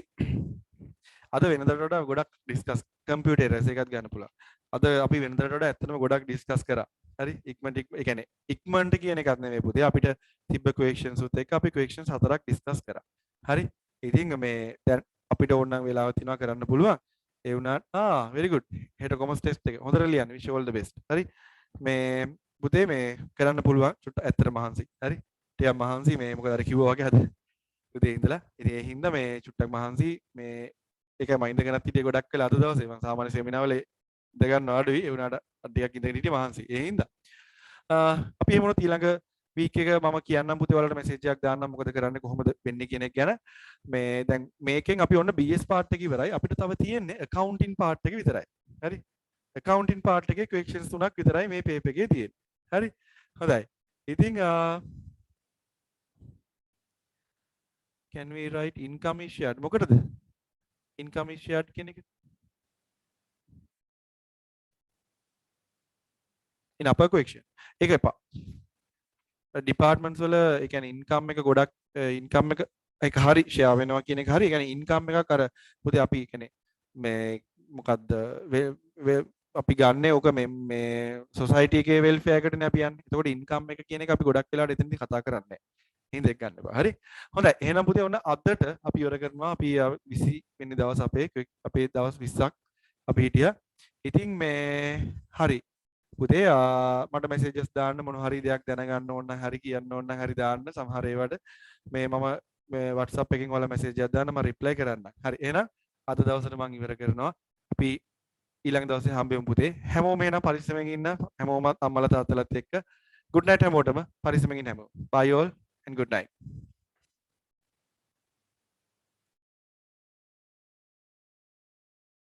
අද වෙනදට වඩා ගොඩක් ඩිස්කස් කම්පියුටර් එරර්ස් එකත් ගන්න පුළුවන්. අද අපි වෙනදට වඩා ඇත්තටම ගොඩක් ඩිස්කස් කරා. හරි? ඉක්මනට ඒ කියන්නේ ඉක්මනට කියන එකක් නෙමෙයි පුතේ. අපිට තිබ්බ ක්වෙස්චන්ස් උත් එක්ක අපි ක්වෙස්චන්ස් 4ක් ඩිස්කස් කරා. හරි? ඉතින් මේ දැන් අපිට ඕන නම් වෙලාව තියෙනවා කරන්න පුළුවන්. ඒ වුණාට very good. හෙට කොමර්ස් ටෙස්ට් එක හොඳට ලියන්න. wish you all the best. හරි? මේ පුතේ මේ කරන්න පුළුවන්. චුට්ට ඇත්තට මහන්සි. හරි? ටිකක් මහන්සි මේ මොකද අර කිව්වා වගේ අද උදේ ඉඳලා. ඉතින් ඒ හින්දා මේ චුට්ටක් මහන්සි මේ ඒකයි මයින්ඩ් එක ගන්නත් හිටියේ ගොඩක් වෙලා අද දවසේ මම සාමාන්‍ය සෙමිනාර් වල ඉඳ ගන්න අඩුයි. ඒ වුණාට ටිකක් ඉඳගෙන හිටියේ මහන්සි. ඒ හින්දා අපි එහෙම වුණොත් ඊළඟ වීක් එක මම කියන්නම් පුතේ වලට මෙසේජ් එකක් දාන්නම් මොකද කරන්නේ කොහොමද වෙන්නේ කියන එක ගැන. මේ දැන් මේකෙන් අපි ඔන්න BS පාර්ට් එක ඉවරයි. අපිට තව තියෙන්නේ accounting පාර්ට් එක විතරයි. හරි? accounting පාර්ට් එකේ questions 3ක් විතරයි මේ පේපර් එකේ තියෙන්නේ. හරි? හොඳයි. ඉතින් can we write income is shared මොකටද? income is shared කියන එක in upper question. ඒක එපා. ඩිපාර්ට්මන්ට්ස් වල ඒ කියන්නේ ඉන්කම් එක ගොඩක් ඉන්කම් එක හරි ෂෙයා වෙනවා කියන එක හරි. ඒ කියන්නේ ඉන්කම් එකක් අර පුතේ අපි කියන්නේ මේ මොකද්ද අපි ගන්න ඕක මේ සොසයිටි එකේ වෙල්ෆෙයාර් එකටනේ අපි යන්නේ. එතකොට ඉන්කම් එක කියන එක අපි ගොඩක් වෙලාවට එතනදී කතා කරන්නේ නැහැ. හින්දා ඒක ගන්න එපා. හරි? හොඳයි. එහෙනම් පුතේ ඔන්න අදට අපි ඉවර කරනවා. අපි 20 වෙනි දවස් අපේ දවස් 20ක් අපි හිටියා. ඉතින් මේ හරි. පුතේ මට මෙසේජස් දාන්න මොන හරි දෙයක් දැනගන්න ඕන නම් හරි කියන්න ඕන නම් හරි දාන්න. සමහර ඒවාට මේ මම මේ WhatsApp එකකින් ඔයාලා මෙසේජ් එකක් දාන්න මම රිප්ලයි කරන්නම්. හරි. එහෙනම් අද දවසට මම ඉවර කරනවා. අපි ඊළඟ දවසේ හම්බෙමු පුතේ. හැමෝම එන පරිස්සමෙන් ඉන්න. හැමෝම අම්මලා තාත්තලාත් එක්ක. good night හැමෝටම. පරිස්සමෙන් ඉන්න හැමෝම. bye all and good night.